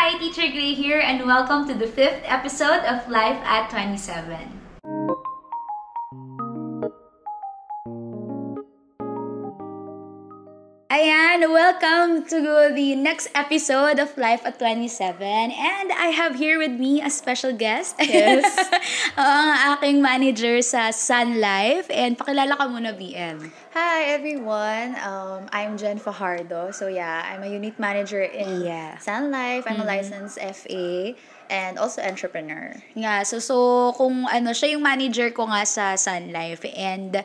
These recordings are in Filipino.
Hi, Teacher Gray here, and welcome to the 5th episode of Life at 27. Ayan, welcome to the next episode of Life at 27. And I have here with me a special guest. Yes. Ang aking manager sa Sun Life. And pakilala ka muna, BM. Hi everyone, I'm Jen Fajardo. So yeah, I'm a unit manager in Sun Life. I'm a licensed FA and also entrepreneur. Nga, so kung siya yung manager ko nga sa Sun Life, and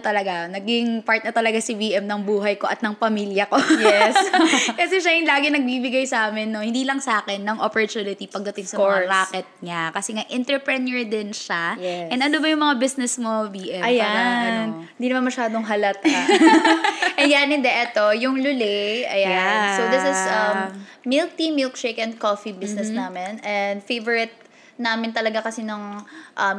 talaga, naging part na talaga si BM ng buhay ko at ng pamilya ko. Yes. Kasi siya yung lagi nagbibigay sa amin, no, hindi lang sa akin, ng opportunity pagdating sa mga racket niya. Kasi nga, entrepreneur din siya. Yes. And ano ba yung mga business mo, BM? Ayan. Hindi naman masyadong halata. Ayan, hindi. Ito, yung Lule. Ayan. Yeah. So this is milk tea, milkshake, and coffee business namin. And favorite namin talaga kasi ng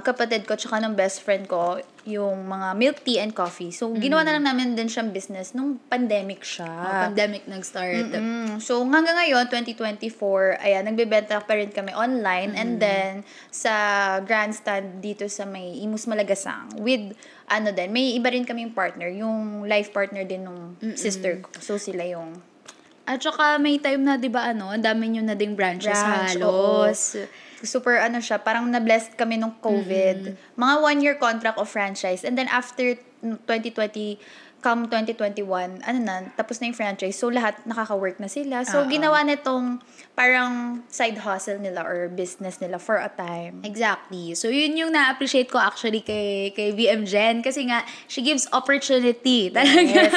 kapatid ko tsaka ng best friend ko yung mga milk tea and coffee. So, ginawa na lang namin din siyang business nung pandemic siya. Pandemic nag-start. So, hanggang ngayon, 2024, ayan, nagbebenta pa rin kami online. And then, sa grandstand dito sa may Imus Malagasang with, may iba rin kaming partner, yung life partner din nung sister ko. So, sila yung... At saka may time na, di ba, ang dami nyo na ding branches halos. Super siya, parang na-blessed kami nung COVID. Mga 1-year contract of franchise. And then after 2020, come 2021, tapos na yung franchise. So lahat nakaka-work na sila. So ginawa nitong parang side hustle nila or business nila for a time. Exactly. So yun yung na-appreciate ko actually kay BM Jen. Kasi nga, she gives opportunity. Talaga. Yes.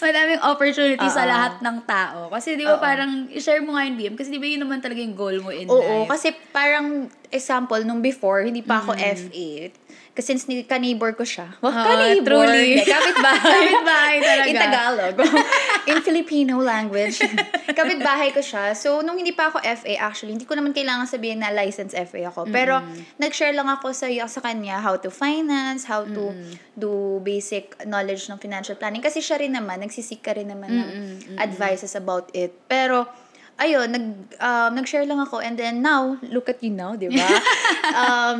Madaming opportunity sa lahat ng tao. Kasi di ba parang, i-share mo nga yung BM. Kasi di ba yun naman talaga yung goal mo in life. Oo, kasi parang example, nung before, hindi pa ako FA. Kasi since ka-neighbor ko siya. Ka-neighbor. Truly. Kapit-bahay. Kapit-bahay talaga. In Tagalog. In Filipino language. Kapit-bahay ko siya. So, nung hindi pa ako FA, actually, hindi ko naman kailangan sabihin na licensed FA ako. Pero, nag-share lang ako sa kanya how to finance, how to do basic knowledge ng financial planning. Kasi siya rin naman, nagsisik ka rin naman ng advices about it. Pero, ayun, nag-share lang ako, and then now, look at you now, di ba?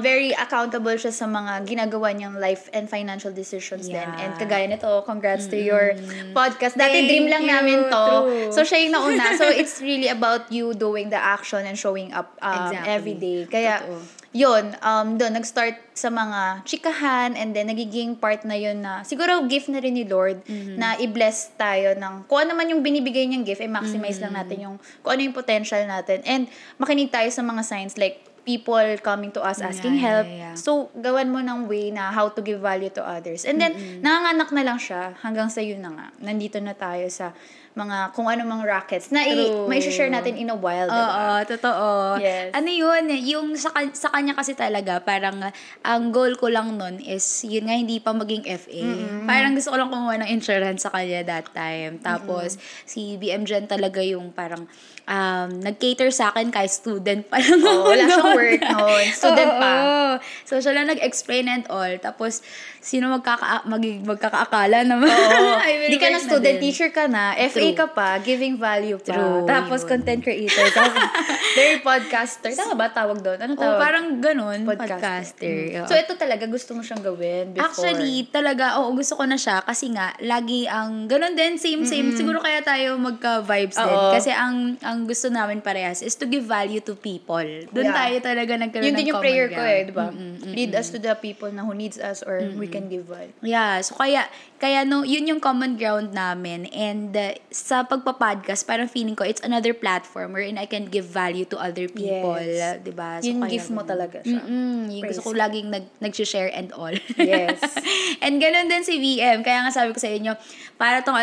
Very accountable siya sa mga ginagawa niyang life and financial decisions din. And kagaya nito, congrats to your podcast. Dati dream lang namin to. True. So, siya yung nauna. So, it's really about you doing the action and showing up every day. Kaya, yun, doon, nag-start sa mga chikahan, and then nagiging part na yun na, siguro gift na rin ni Lord, na i-bless tayo ng, kung ano man yung binibigay niyang gift, maximize lang natin yung, kung ano yung potential natin. And makinig tayo sa mga signs, like, people coming to us asking help. So, gawan mo ng way na how to give value to others. And then, nanganganak na lang siya hanggang sa yun na nga. Nandito na tayo sa mga kung ano mang rackets na mai-share natin in a while, diba? Oo, totoo. Yes. Ano yun, yung sa kanya kasi talaga, parang ang goal ko lang nun is, yun nga, hindi pa maging FA. Parang gusto ko lang kumuha ng insurance sa kanya that time. Tapos, si BM Jen talaga yung parang, nag-cater sa akin kahit student pa lang. Wala siyang work noon. Student pa. So, siya lang nag-explain and all. Tapos, sino magkakaakala naman? Hindi ka na student, teacher ka na, FA ka pa, giving value pa. True, Tapos, content creator. Very podcaster. Tama ba tawag doon? Anong tawag? Parang ganun. Podcaster. So, ito talaga, gusto mo siyang gawin before? Actually, talaga, gusto ko na siya. Kasi nga, lagi ang ganun din, same. Siguro kaya tayo magka-vibes din. Kasi ang gusto namin parehas is to give value to people. Doon tayo talaga nagkaroon ng common ground. Yun din yung prayer ko diba? Lead us to the people na who needs us, or we can give value. Yeah, so kaya no, yun yung common ground namin. And sa pagpa-podcast, parang feeling ko, it's another platform wherein I can give value to other people. Yes. Diba? So, yung gift mo talaga siya. Yung gusto ko laging nag-share and all. Yes. And ganun din si VM. Kaya nga sabi ko sa inyo, para tong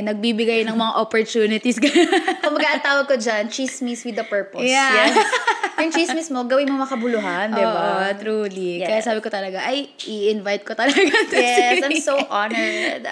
nagbibigay ng mga opportunities. Kumbaga, ang tawag ko dyan, chismis with a purpose. Yeah. Yes. Yung chismis mo, gawin mo makabuluhan, diba? Truly. Yes. Kaya sabi ko talaga, i-invite ko talaga to. Yes, I'm so honored.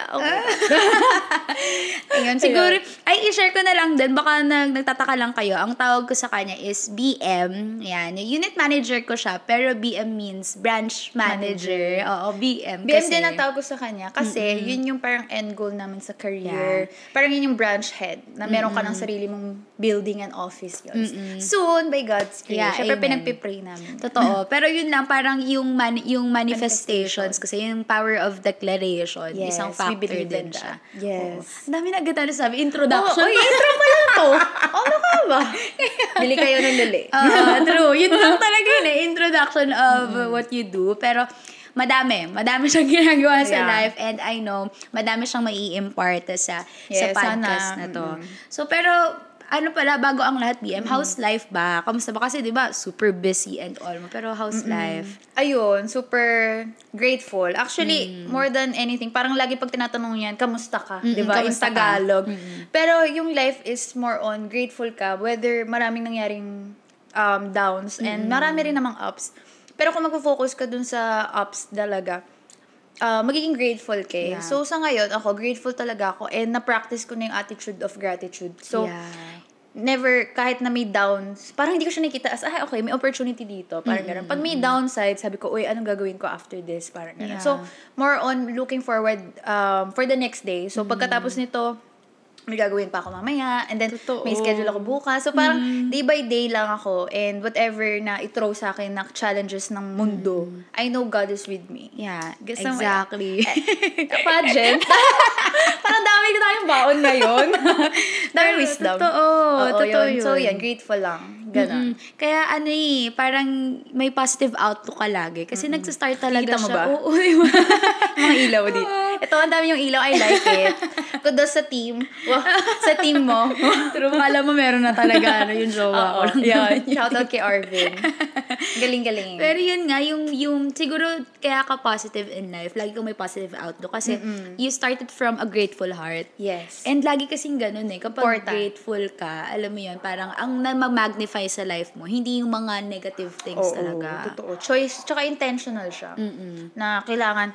Ayun, siguro, i-share ko na lang din, baka nagtataka lang kayo. Ang tawag ko sa kanya is BM. Yan, unit manager ko siya, pero BM means branch manager. Oo, BM. BM din ang tawag ko sa kanya kasi yun yung parang end goal namin sa career. Parang yun yung branch head na meron ka ng sarili mong building an office yun. Soon, by God's grace. Yeah, Siyempre, amen. pinagpipray namin. Totoo. Pero yun lang, parang yung manifestations, kasi yung power of declaration, Yes, isang we factor believe din in siya. that. Yes. Ang dami na agad na sabi, introduction. Intro pa lang to. Ano ka ba? Bili kayo ng lili. True. Yun lang talaga yun introduction of what you do. Pero, madami siyang ginagawa sa life, and I know, madami siyang mai-impart sa podcast na to. So, pero, ano pala, bago ang lahat, BM, how's life ba? Kamusta ba? Kasi, di ba, super busy and all mo. Pero, how's life? Ayun, super grateful. Actually, more than anything, parang lagi pag tinatanong yan, kamusta ka? Di ba? In Tagalog. Pero, yung life is more on grateful ka, whether maraming nangyaring downs and marami rin namang ups. Pero kung mag-focus ka dun sa ups talaga, magiging grateful ka. Yeah. So, sa ngayon, grateful talaga ako, and na-practice ko na yung attitude of gratitude. So, never, kahit na may downs, parang hindi ko siya nakita as, okay, may opportunity dito. Parang gano'n. Pag may downside, sabi ko, uy, anong gagawin ko after this? Parang gano'n. So, more on looking forward for the next day. So, pagkatapos nito, may gagawin pa ako mamaya, and then may schedule ako bukas. So, parang day by day lang ako, and whatever na i-throw sa akin na challenges ng mundo, I know God is with me. Yeah, exactly. Pageant. Parang dami ko tayong baon ngayon. Dami wisdom. Totoo yun. So, yan, grateful lang. Ganon. Kaya parang may positive outlook ka lagi. Kasi nagsastart talaga Kita mo siya. ba? Oo, mga ilaw dito. Ito, ang dami yung ilaw. I like it. Kudos sa team. Sa team mo. True, alam mo meron na talaga yung jowa ko. Yeah. Shoutout kay Arvin. Galing-galing. Pero yun nga, yung siguro kaya ka positive in life, lagi kang may positive outlook. Kasi you started from a grateful heart. Yes. And lagi kasing ganun kapag grateful ka, alam mo yun, parang ang mag-magnify sa life mo, hindi yung mga negative things talaga. Totoo. Choice, tsaka intentional siya. Na kailangan,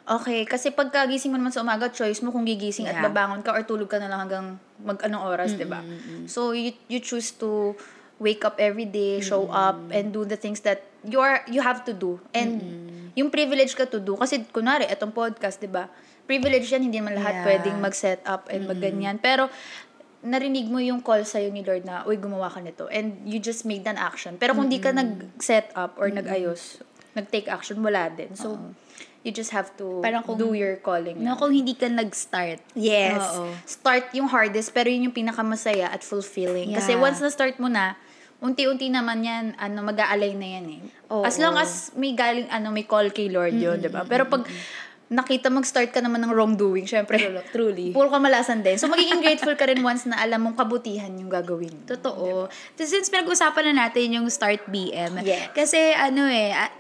okay, kasi pagkagising mo naman sa umaga, choice mo kung gigising at babangon ka or tulog ka na lang hanggang mag-anong oras, diba? So, you choose to wake up every day, show up, and do the things that you have to do. And yung privilege ka to do, kasi kunwari, etong podcast, diba? Privilege yan, hindi man lahat pwedeng mag-set up and mag-ganyan. Pero, narinig mo yung call sa'yo ni Lord na, uy, gumawa ka nito. And you just made an action. Pero kung di ka nag-set up or nag-ayos, nag-take action, wala din. So, you just have to do your calling. No, kung hindi ka nag-start. Yes. Start yung hardest, pero yun yung pinakamasaya at fulfilling. Kasi once na-start mo na, unti-unti naman yan, mag-aalay na yan eh. As long as may galing, may call kay Lord yun, diba? Pero pag nakita mag-start ka naman ng wrongdoing, syempre, truly. Puro kamalasan din. So, magiging grateful ka rin once na alam mong kabutihan yung gagawin. Totoo. Diba? Since pinag-usapan na natin yung Start BM, yes. Kasi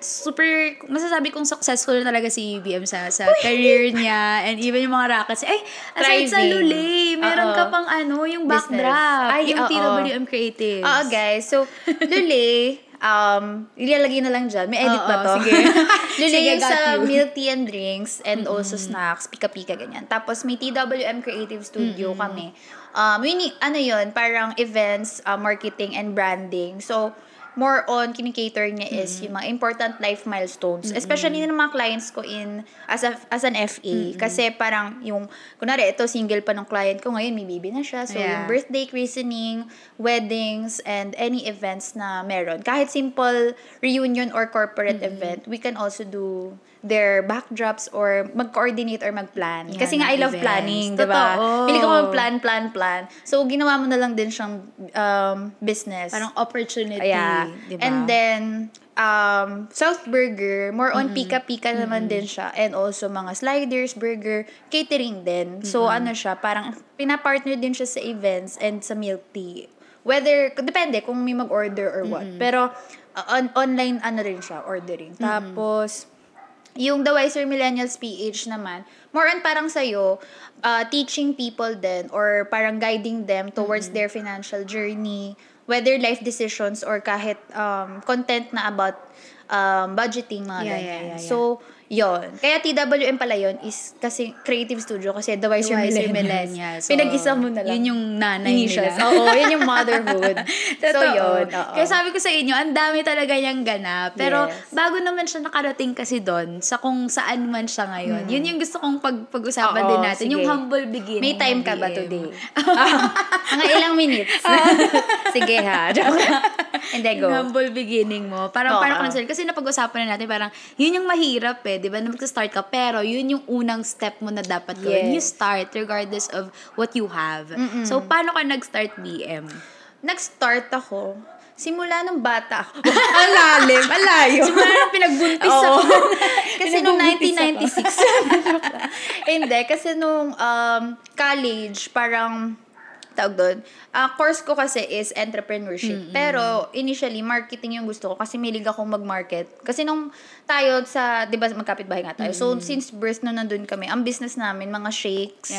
super, masasabi kong successful talaga si BM sa career niya, and even yung mga rackets. Aside sa Lulay, meron ka pang yung backdrop, yung TWM Creative. Guys. So, Lulay, ilalagay na lang dyan. May edit ba to? Sige. Lulay sa milk tea and drinks and also snacks, pika-pika, ganyan. Tapos may TWM Creative Studio kami. Yun, parang events, marketing and branding. So, more on kinikater niya is yung mga important life milestones. Especially ng mga clients ko as an FA. Kasi parang kunwari, ito single pa ng client ko, ngayon may baby na siya. So, yung birthday, christening, weddings, and any events na meron. Kahit simple reunion or corporate event, we can also do their backdrops or mag-coordinate or mag-plan. Kasi nga, I love planning, diba? Pili ko mag-plan. So, ginawa mo na lang din siyang business. Parang opportunity. Diba? And then, South Burger, more on pika-pika naman din siya. And also, mga sliders, burger, catering din. So, siya, parang pinapartner din siya sa events and sa milk tea. Whether, depende kung may mag-order or what. Pero, online, rin siya, ordering. Tapos, yung The Wiser Millennials PH naman, more on parang sa'yo, teaching people din or parang guiding them towards their financial journey, whether life decisions or kahit content na about budgeting, mga ganyan. So, yon. Kaya TWM pala yon is kasi creative studio kasi The Wiser Millennials. So, pinag-isa mo na lang. Yun yung nanay nila. Oo, yun yung motherhood. So, yun. Kaya sabi ko sa inyo, ang dami talaga niyang ganap. Pero bago naman siya nakarating kasi doon, sa kung saan man siya ngayon, yun yung gusto kong pag-usapan din natin. Sige. Yung humble beginning. May time ka ba today? Mga ilang minutes. Sige ha. Hindi, go. Yung humble beginning mo. Parang concern. Kasi napag-usapan na natin, parang yun yung mahirap di ba? Na mag-start ka, pero yun yung unang step mo na dapat gawin. You start regardless of what you have. So, paano ka nag-start BM? Nag-start ako simula nung bata ako. Ang lalim, ang layo. Simula nung pinagbuntis ako. Kasi nung 1996. Hindi, kasi nung college, parang tawag doon. Course ko kasi is entrepreneurship. Pero initially, marketing yung gusto ko kasi milig akong mag-market. Kasi nung tayo sa, di ba, magkapit-bahay nga tayo. So, since birth nung nandun kami, ang business namin, mga shakes,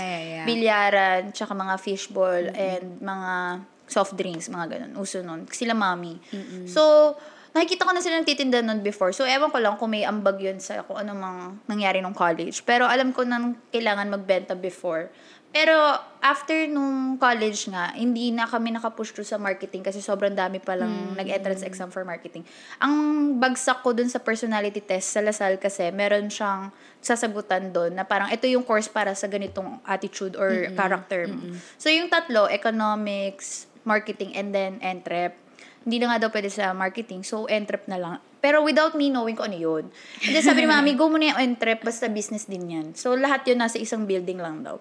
bilyaran, tsaka mga fishball, and mga soft drinks, mga ganun. Uso nun. Sila mami. So, nakikita ko na sila nagtitinda nun before. So, ewan ko lang kung may ambag yun sa kung ano mang nangyari nung college. Pero alam ko na kailangan magbenta before. Pero after nung college nga, hindi na kami nakapush through sa marketing kasi sobrang dami palang nag-entrance exam for marketing. Ang bagsak ko dun sa personality test sa Lasal kasi meron siyang sasagutan dun na parang ito yung course para sa ganitong attitude or character mo. So yung tatlo, economics, marketing, and then entrep. Hindi na nga daw pwede sa marketing, so entrep na lang. Pero without me knowing ko ano yun. And then sabi ni mami, go muna yung entrep, basta business din yan. So lahat yun nasa isang building lang daw.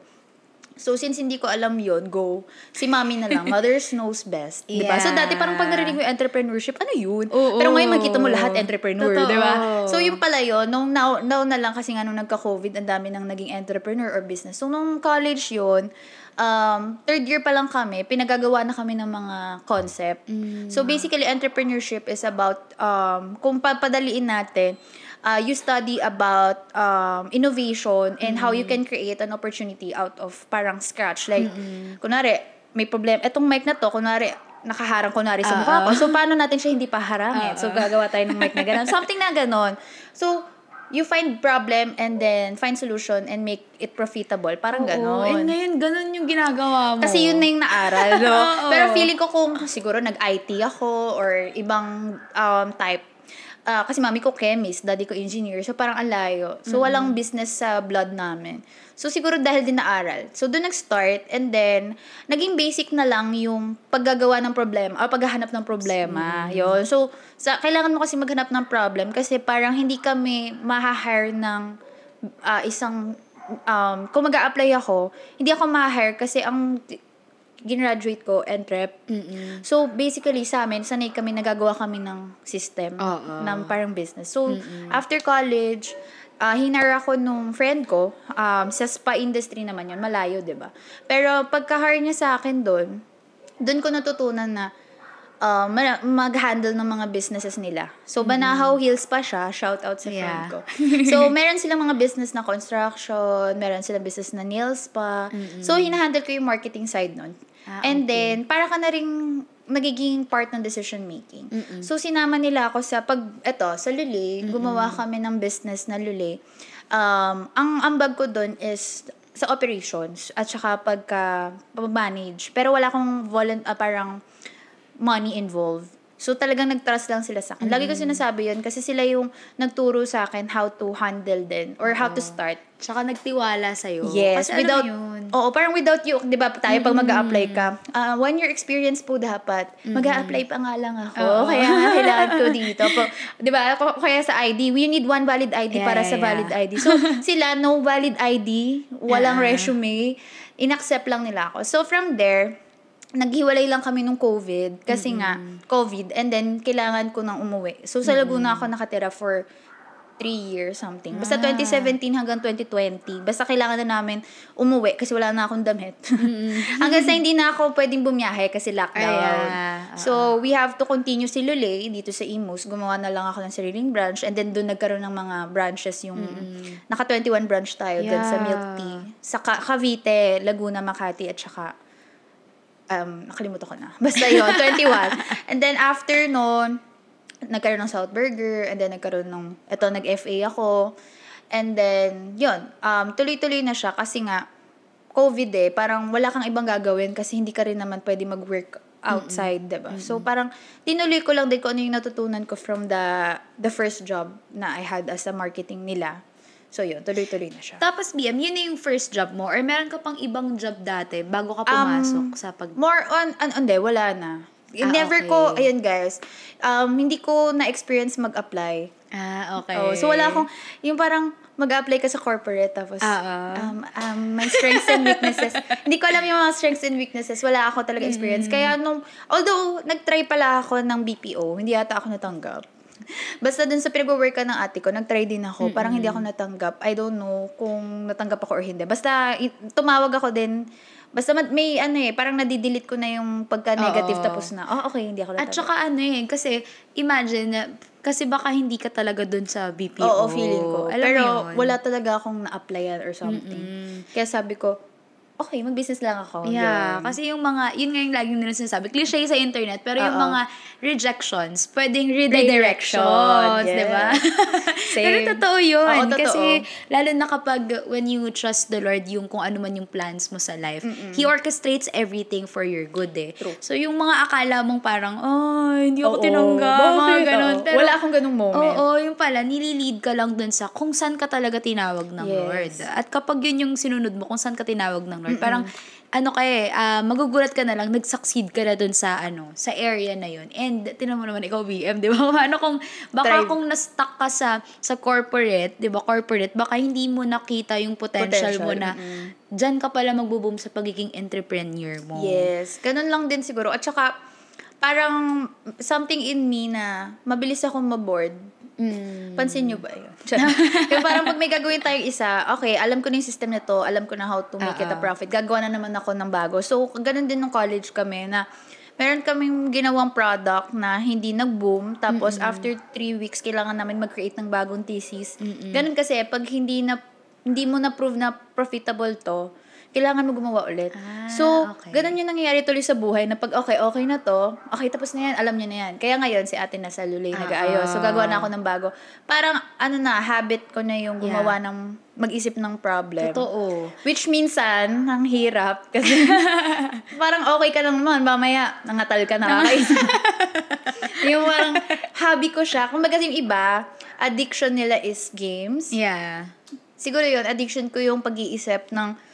So, since hindi ko alam yun, go. Si mami na lang. Mothers knows best. Diba? So, dati parang pag narinig mo yung entrepreneurship, ano yun? Pero ngayon, magkita mo lahat entrepreneur. Diba? So, yung pala yun, nung now na lang kasi nga nung nagka-COVID, ang dami nang naging entrepreneur or business. So, nung college yun, third year pa lang kami, pinagagawa na kami ng mga concept. So, basically, entrepreneurship is about, kung papadaliin natin, you study about innovation and how you can create an opportunity out of parang scratch. Like, kunwari, may problem. Etong mic na to, kunwari, nakaharang sa mukha ko. So, paano natin siya hindi paharangin? So, gagawa tayo ng mic na gano'n. Something na gano'n. So, you find problem and then find solution and make it profitable. Parang gano'n. And ngayon, gano'n yung ginagawa mo. Kasi yun na yung naaral, no? Pero feeling ko kung siguro nag-IT ako or ibang type. Kasi mami ko chemist, daddy ko engineer. So, parang ang layo. So, walang business sa blood namin. So, siguro dahil din naaral. So, doon nag-start. And then, naging basic na lang yung paggagawa ng problema o paghahanap ng problema. Yun. So, kailangan mo kasi maghanap ng problem kasi parang hindi kami ma-hire ng isang kung mag-a-apply ako, hindi ako ma-hire kasi ang ginraduate ko, entrep. So, basically, sa amin, sanay kami, nagagawa kami ng system ng parang business. So, after college, hinar ako nung friend ko, sa spa industry naman yun, malayo, diba? Pero, pagka-hire niya sa akin doon ko natutunan na mag-handle ng mga businesses nila. So, Banahaw Hills pa siya, shout out sa friend ko. So, meron silang mga business na construction, meron silang business na nails pa. So, hinahandle ko yung marketing side nun. And then, para ka na rin nagiging part ng decision making. So, sinama nila ako sa sa Luli, gumawa kami ng business na Luli. Ang ambag ko dun is sa operations at saka pag-manage. Pero wala akong parang money involved. So, talagang nag-trust lang sila sa akin. Lagi ko sinasabi yun kasi sila yung nagturo sa akin how to handle din or how to start. Tsaka nagtiwala sa'yo. Yes. Kasi without, yun. Parang without you, di ba tayo pag mag-a-apply ka, 1 year experience po dapat. Mag-a-apply pa nga lang ako. Kaya nga kailangan ko dito. Di ba? Kaya sa ID, we need 1 valid ID para sa valid ID. So, sila, no valid ID, walang resume, inaccept lang nila ako. So, from there, naghiwalay lang kami nung COVID kasi nga COVID and then kailangan ko nang umuwi. So sa Laguna ako nakatira for 3 years something. Basta 2017 hanggang 2020. Basta kailangan na namin umuwi kasi wala na akong damit. Hanggang sa hindi na ako pwedeng bumiyahe kasi lockdown. So we have to continue si Lule dito sa Imus. Gumawa na lang ako ng sariling branch and then doon nagkaroon ng mga branches yung naka 21 branch tayo doon sa Milk Tea. Sa Cavite, Laguna, Makati at saka nakalimutan ko na. Basta yun, 21. And then after noon, nagkaroon ng South Burger, and then nag-FA ako. And then, yun, tuloy-tuloy na siya kasi nga, COVID parang wala kang ibang gagawin kasi hindi ka rin naman pwede mag-work outside, diba? So, parang tinuloy ko lang din kung ano yung natutunan ko from the first job na I had as a marketing nila. So, yun, tuloy-tuloy na siya. Tapos, BM, yun na yung first job mo? Or meron ka pang ibang job dati bago ka pumasok sa More hindi, wala na. Never okay. ko, ayun guys, hindi ko na-experience mag-apply. Okay. So, wala akong, yung parang mag-apply ka sa corporate, tapos, my strengths and weaknesses. Hindi ko alam yung mga strengths and weaknesses. Wala ako talaga experience. Kaya although, nag-try pala ako ng BPO, hindi yata ako natanggap. Basta dun sa pinag-work ka ng ate ko, nag-try din ako. Parang hindi ako natanggap. I don't know kung natanggap ako or hindi. Basta, tumawag ako din. Basta may parang nadidelete ko na yung pagka-negative tapos na, okay, hindi ako natanggap. At saka kasi imagine, kasi baka hindi ka talaga dun sa BPO. Oo, feeling ko. Pero wala talaga akong na-applyan or something. Kaya sabi ko, okay, mag-business lang ako. Yeah, kasi yun nga yung laging nila sinasabi. Cliché sa internet, pero yung mga rejections, pwedeng redirections, yes. Diba? Pero totoo yun. Kasi, lalo na kapag when you trust the Lord, yung kung ano man yung plans mo sa life, He orchestrates everything for your good True. So, yung mga akala mong parang, hindi ako tinanggap. Mga ganun. Pero, wala akong ganung moment. Yung pala, nililid ka lang dun sa kung saan ka talaga tinawag ng Lord. At kapag yun yung sinunod mo, kung saan ka tinawag ng Lord, parang, magugulat ka na lang, nag-succeed ka na dun sa, sa area na yun. And, tinan mo naman, ikaw, BM, di ba? Kung na-stuck ka sa corporate, di ba, baka hindi mo nakita yung potential mo na, dyan ka pala magbo-boom sa pagiging entrepreneur mo. Yes. Ganun lang din siguro. At saka, parang, something in me na, mabilis akong maboard. Pansin nyo ba yun? Yung parang pag may gagawin tayong isa, okay, alam ko na yung system na to, alam ko na how to make it a profit, gagawa na naman ako ng bago. So, ganun din nung college kami na meron kaming ginawang product na hindi nag-boom, tapos after 3 weeks, kailangan namin mag-create ng bagong thesis. Ganun kasi, pag hindi mo na-prove na profitable to, kailangan mo gumawa ulit. So, ganun yung nangyayari tuloy sa buhay na pag okay na to, okay, tapos na yan, alam nyo na yan. Kaya ngayon, si ate nasa Lulay nag-aayos. So, gagawa na ako ng bago. Parang, habit ko na yung gumawa ng, mag-isip ng problem. Totoo. Which minsan, ang hirap. Kasi, parang okay ka lang naman, mamaya, nangatal ka na. Yung parang, hobby ko siya. Kung baga yung iba, addiction nila is games. Yeah. Siguro yun, addiction ko yung pag-iisip ng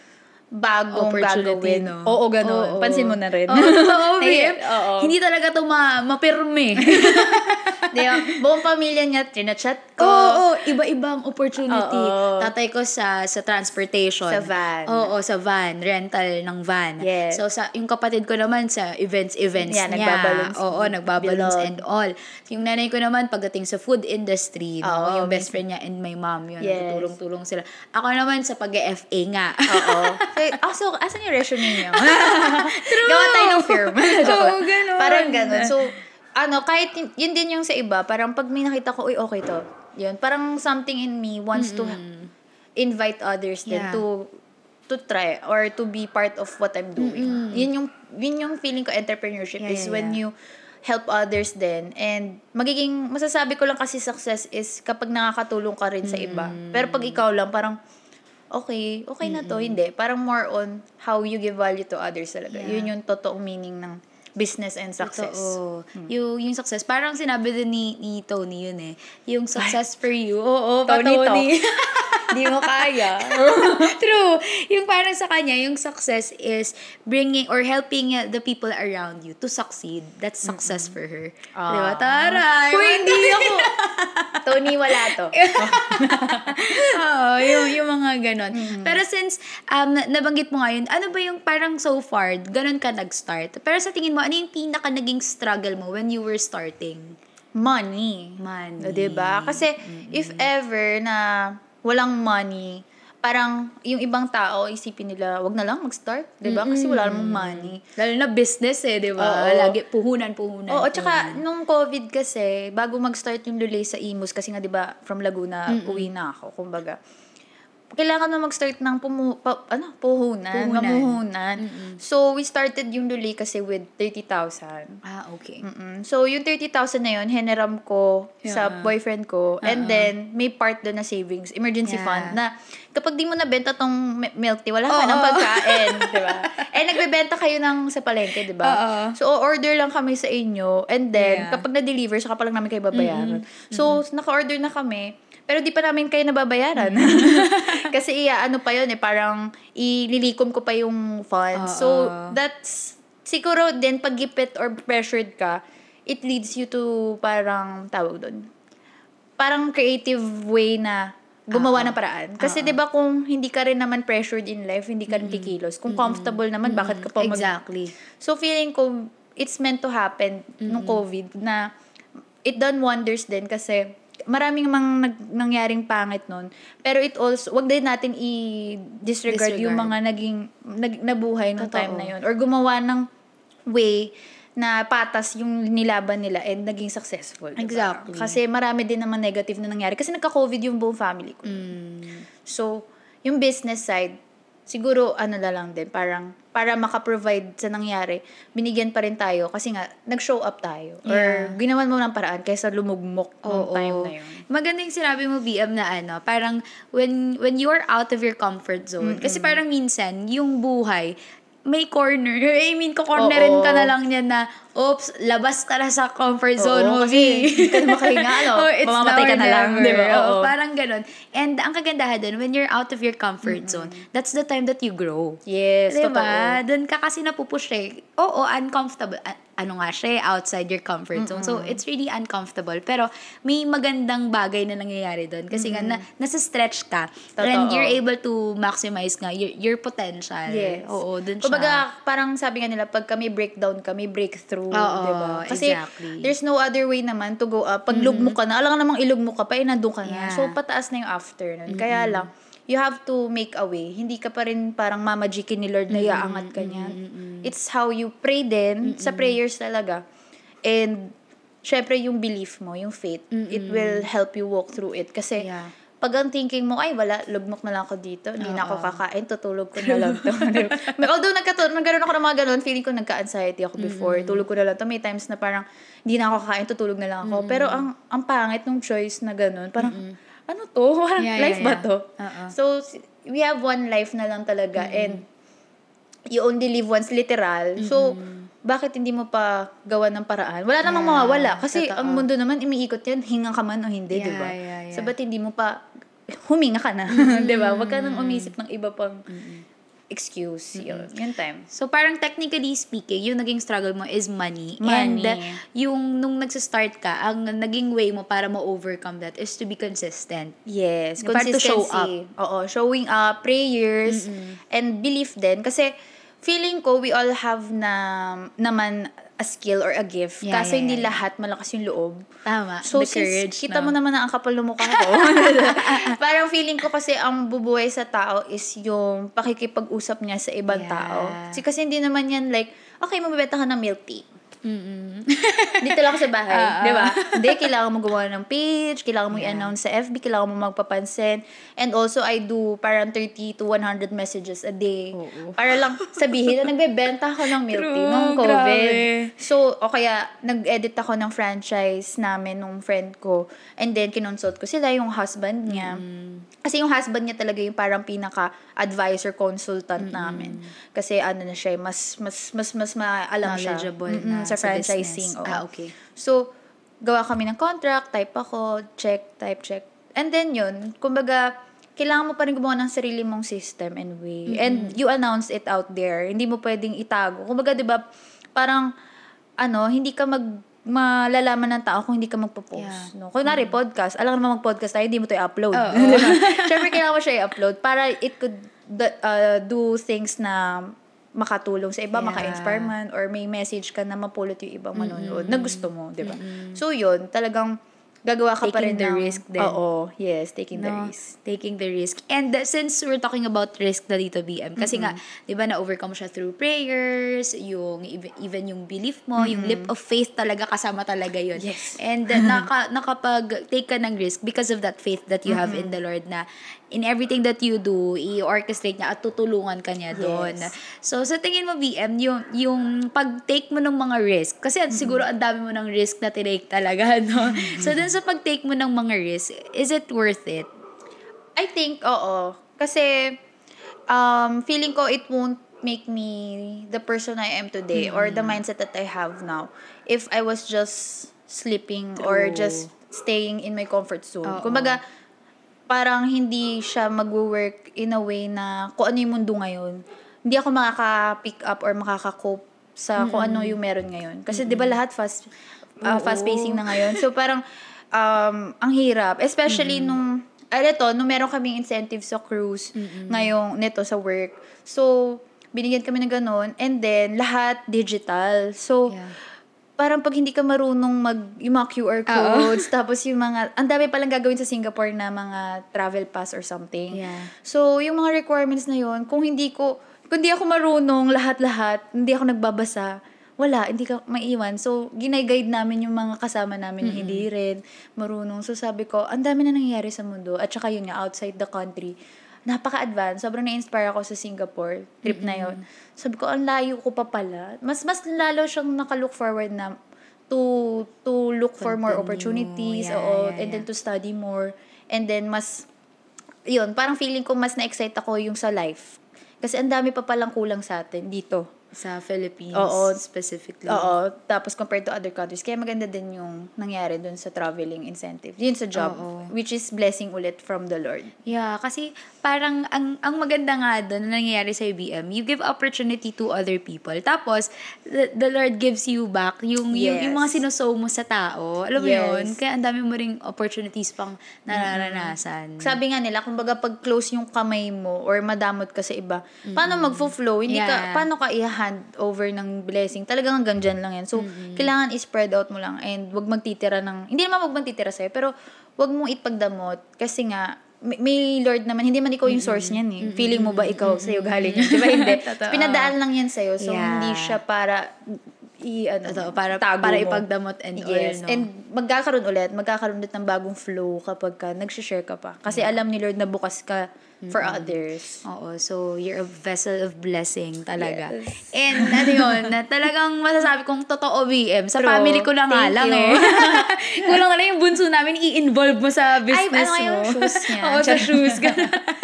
bagong opportunity, gagawin. Oo, gano'n. Pansin mo na rin. Oo, hindi talaga ito mapirme. Diba? Buong pamilya niya, trinachat ko. Oo, iba-ibang opportunity. Tatay ko sa transportation. Sa van. Oo, sa van. Rental ng van. Yes. So, yung kapatid ko naman sa events niya. Nagbabalance. Oo, nagbabalance and all. Yung nanay ko naman, pagdating sa food industry, yung best friend niya and my mom, yun. Yes. Tulong-tulong sila. Ako naman sa pag-FA nga. Oo. So, asan yung resume niyo? True. Gawa tayo ng firm. Oo, ganun. Parang ganun. So, kahit yun din yung sa iba, parang pag may nakita ko, okay to. Yun. Parang something in me wants to invite others din to try or to be part of what I'm doing. Yun yung feeling ko entrepreneurship is when you help others din. And masasabi ko lang kasi success is kapag nakakatulong ka rin sa iba. Pero pag ikaw lang, parang okay na to. Hindi. Parang more on how you give value to others talaga. Yun yung totoong meaning ng business and success. Totoo. Yung success, parang sinabi din ni Tony yun eh. Yung success for you. Oo, Tony. Di mo kaya. True. Yung parang sa kanya, yung success is bringing or helping the people around you to succeed. That's success for her. Diba? Taray! Uy, hindi ako. Tony, wala to. Oo, yung mga ganon. Pero since nabanggit mo ngayon, ano ba yung parang so far, ganon ka nag-start? Pero sa tingin mo, ano yung pinaka naging struggle mo when you were starting? Money. Diba? Kasi if ever na walang money, parang yung ibang tao, isipin nila, wag na lang mag-start, diba? Kasi wala namang money. Lalo na business diba? Lagi puhunan. Oo, tsaka nung COVID kasi, bago mag-start yung Lulay sa Imus, kasi nga diba, from Laguna, uwi na ako, kumbaga. kailangan mo mag-start ng puhunan. Mamuhunan. So, we started yung Luli kasi with 30,000. Okay. So, yung 30,000 na yun, hiniram ko sa boyfriend ko. And then, may part doon na savings, emergency fund, na kapag di mo nabenta tong milk tea, wala ka ng pagkain. Diba? Nagbebenta kayo sa palengke, diba? So, order lang kami sa inyo. And then, kapag na-deliver, saka pa lang namin kayo babayaran. So, naka-order na kami. Pero di pa namin kayo nababayaran. Kasi pa yun parang ililikom ko pa yung funds. So, that's, siguro din, pag gipit or pressured ka, it leads you to parang, tawag doon, parang creative way na gumawa ng paraan. Kasi di ba kung hindi ka rin naman pressured in life, hindi ka rin kikilos. Kung comfortable naman, bakit ka pa Exactly. So, feeling ko, it's meant to happen nung COVID na it done wonders din kasi maraming nangyaring pangit nun. Pero it also, wag din natin i-disregard yung mga nabuhay nung time na yun. Or gumawa ng way na patas yung nilaban nila and naging successful. Diba? Exactly. Kasi marami din naman negative na nangyari. Kasi nagka-COVID yung buong family ko. So, yung business side, siguro na lang din, parang para maka-provide sa nangyari, binigyan pa rin tayo kasi nga, nag-show up tayo. Or ginawan mo ng paraan kaysa lumugmok ng time na yun. Maganda yung sinabi mo, BM, na parang when you are out of your comfort zone, kasi parang minsan, yung buhay, may corner. I mean, kukornerin ka na lang niyan na, oops, labas ka na sa comfort zone mo. Kasi hindi ka na makahinga, mamamatay ka na lang. Diba? Parang ganun. And ang kagandahan dun, when you're out of your comfort zone, that's the time that you grow. Yes, diba? totoo. Dun ka kasi napupush uncomfortable. Ano nga siya, outside your comfort zone. So, it's really uncomfortable. Pero, may magandang bagay na nangyayari dun. Kasi nga, nasa-stretch ka. Totoo. And you're able to maximize nga your potential. Yes. Dun siya. Kumbaga, parang sabi nga nila, pag kami breakdown kami, breakthrough. Diba? Kasi, there's no other way naman to go up. Pag lugmok ka na, alam namang ilugmok ka pa, nandun ka na. So, pataas na yung after nun. Kaya lang, you have to make a way. Hindi ka pa rin parang mamagikin ni Lord na iaangat ka niya. It's how you pray din, sa prayers talaga. And, syempre yung belief mo, yung faith, it will help you walk through it. Kasi, pag ang thinking mo, ay wala, lugmok na lang ako dito, hindi na ako kakain, tutulog ko na lang to. Although nagkaroon ako ng mga ganun, feeling ko nagka-anxiety ako before, tulog ko na lang to. May times na parang, hindi na ako kakain, tutulog na lang ako. Pero ang pangit nung choice na ganun, parang, ano to? Life ba to? So, we have one life na lang talaga and you only live once, literal. So, bakit hindi mo pa gawa ng paraan? Wala namang mawawala. Kasi ang mundo naman, umiikot yan, hinga ka man o hindi, diba? So, ba't hindi mo pa huminga ka na? Diba? Huwag ka nang umisip ng iba pang excuse. Yun time. So, parang technically speaking, yung naging struggle mo is money. And yung nung nagsistart ka, ang naging way mo para ma-overcome that is to be consistent. Yes. Consistency. To show up. Oo. Showing up, prayers, and belief din. Kasi, feeling ko, we all have naman a skill or a gift. Kaso hindi lahat malakas yung loob. Tama. So, courage, kita mo naman na ang kapal ng mukha ko. Parang feeling ko kasi ang bubuhay sa tao is yung pakikipag-usap niya sa ibang tao. Kasi hindi naman yan like, okay, mabibenta ka ng milk tea. Dito lang sa bahay, di ba? Hindi, kailangan mo gumawa ng page, kailangan mo i-announce sa FB, kailangan mo magpapansin. And also, I do parang 30 to 100 messages a day. Para lang sabihin na nagbebenta ako ng milk tea nung COVID. So, o kaya, nag-edit ako ng franchise namin nung friend ko. And then, kinonsult ko sila, yung husband niya. Kasi yung husband niya talaga yung parang pinaka-advisor, consultant namin. Kasi ano na siya, mas maalam siya. Knowledgeable na sa franchising. Okay. So, gawa kami ng contract, type ako, check. And then yun, kumbaga, kailangan mo pa rin gumawa ng sarili mong system and way. And you announce it out there. Hindi mo pwedeng itago. Kumbaga, di ba, parang, hindi ka malalaman ng tao kung hindi ka magpo-post. No? Kunwari, podcast. Alam naman mag-podcast tayo, hindi mo ito i-upload. Diba? Siyempre, kailangan mo siya i-upload para it could do things na makatulong sa iba, maka-inspire man, or may message ka na mapulot yung ibang manonood na gusto mo, di ba? So, yun, talagang gagawa ka pa rin taking the risk din. Oo, yes, taking the risk. Taking the risk. And since we're talking about risk na dito, BM, kasi nga, di ba, na-overcome siya through prayers, yung even yung belief mo, yung leap of faith talaga, kasama talaga yun. Yes. And nakapag-take ka ng risk because of that faith that you have in the Lord na in everything that you do, i-orchestrate niya at tutulungan ka niya doon. Yes. So, sa tingin mo, BM, yung pag-take mo ng mga risk, kasi siguro ang dami mo ng risk na tinake talaga, no? So, dun sa pag-take mo ng mga risk, is it worth it? I think, oo. Kasi, feeling ko it won't make me the person I am today or the mindset that I have now if I was just sleeping or just staying in my comfort zone. Kumbaga, parang hindi siya mag-work in a way na kung ano yung mundo ngayon. Hindi ako makaka-pick up or makaka-cope sa kung ano yung meron ngayon. Kasi di ba lahat fast-pacing na ngayon. So parang, ang hirap. Especially nung meron kaming incentive sa cruise ngayong nito sa work. So, binigyan kami ng ganun. And then, lahat digital. So, parang pag hindi ka marunong yung mga QR codes, tapos yung mga, ang dami palang gagawin sa Singapore na mga travel pass or something. Yeah. So, yung mga requirements na yun, kung di ako marunong lahat-lahat, hindi ako nagbabasa, wala, hindi ka maiwan. So, ginay-guide namin yung mga kasama namin na hindi rin marunong. So, sabi ko, ang dami na nangyayari sa mundo. At saka yun nga, outside the country, napaka-advance. Sobrang na-inspire ako sa Singapore trip na yun. Sabi ko, ang layo ko pa pala. Mas lalo siyang naka-look forward na to look for more opportunities, and then to study more. And then yun, parang feeling ko mas na-excite ako yung sa life. Kasi ang dami pa palang kulang sa atin dito. Sa Philippines, specifically. Oo. Tapos compared to other countries. Kaya maganda din yung nangyari dun sa traveling incentive. Yun sa job. Which is blessing ulit from the Lord. Yeah, kasi parang ang maganda nga dun na nangyayari sa IBM, you give opportunity to other people. Tapos, the Lord gives you back yung mga sinusow mo sa tao. Alam mo yun? Kaya ang dami mo ring opportunities pang nararanasan. Sabi nga nila, kumbaga pag close yung kamay mo or madamot ka sa iba, paano magfo-flow? Paano ka hand over ng blessing. Talagang hanggang dyan lang yan. So, kailangan i-spread out mo lang and wag magtitira hindi naman wag magtitira sa'yo, pero wag mong ipagdamot kasi nga, may Lord naman, hindi man ikaw yung source niyan eh. Feeling mo ba ikaw sa'yo galing yun? Diba hindi? Pinadaan lang yan sa'yo. So, hindi siya para para ipagdamot and all, no? And magkakaroon ulit ng bagong flow kapag nag-share ka pa. Kasi alam ni Lord na bukas ka for others. Oo, so you're a vessel of blessing talaga. Yes. And na talagang masasabi kong totoo, BM. Sa family ko lang nga lang Kulang na lang yung bunso namin i-involve mo sa business mo. Yung shoes niya. Oo, sa shoes.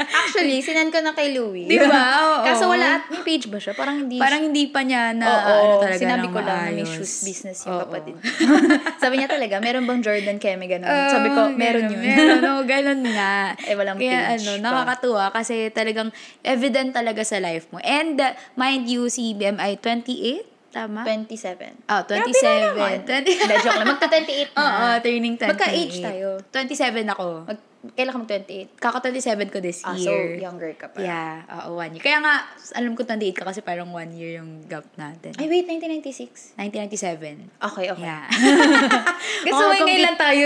Actually, sinend ko na kay Louie. Diba? Oo. Kaso may page ba siya? Parang hindi pa niya na talaga sinabi ko lang na may shoes business yung kapatid. Sabi niya talaga, meron bang Jordan Kemi ganun? Sabi ko, meron yun. Ganun nga. Walang kaya page. Nakakatuwa kasi talagang evident talaga sa life mo. And mind you, si BMI 28? Tama? 27. 27. Joke lang. Magta-28 na. Oo, turning 28. Magka-age tayo. 27 ako. Kailan ka mag-28? Kaka-27 ko this year. So, younger ka pa. Yeah. 1 year. Kaya nga, alam ko 28 ka kasi parang 1 year yung gap natin. Ay, wait, 1996? 1997. Okay. Yeah. Gusto mo ngayon lang tayo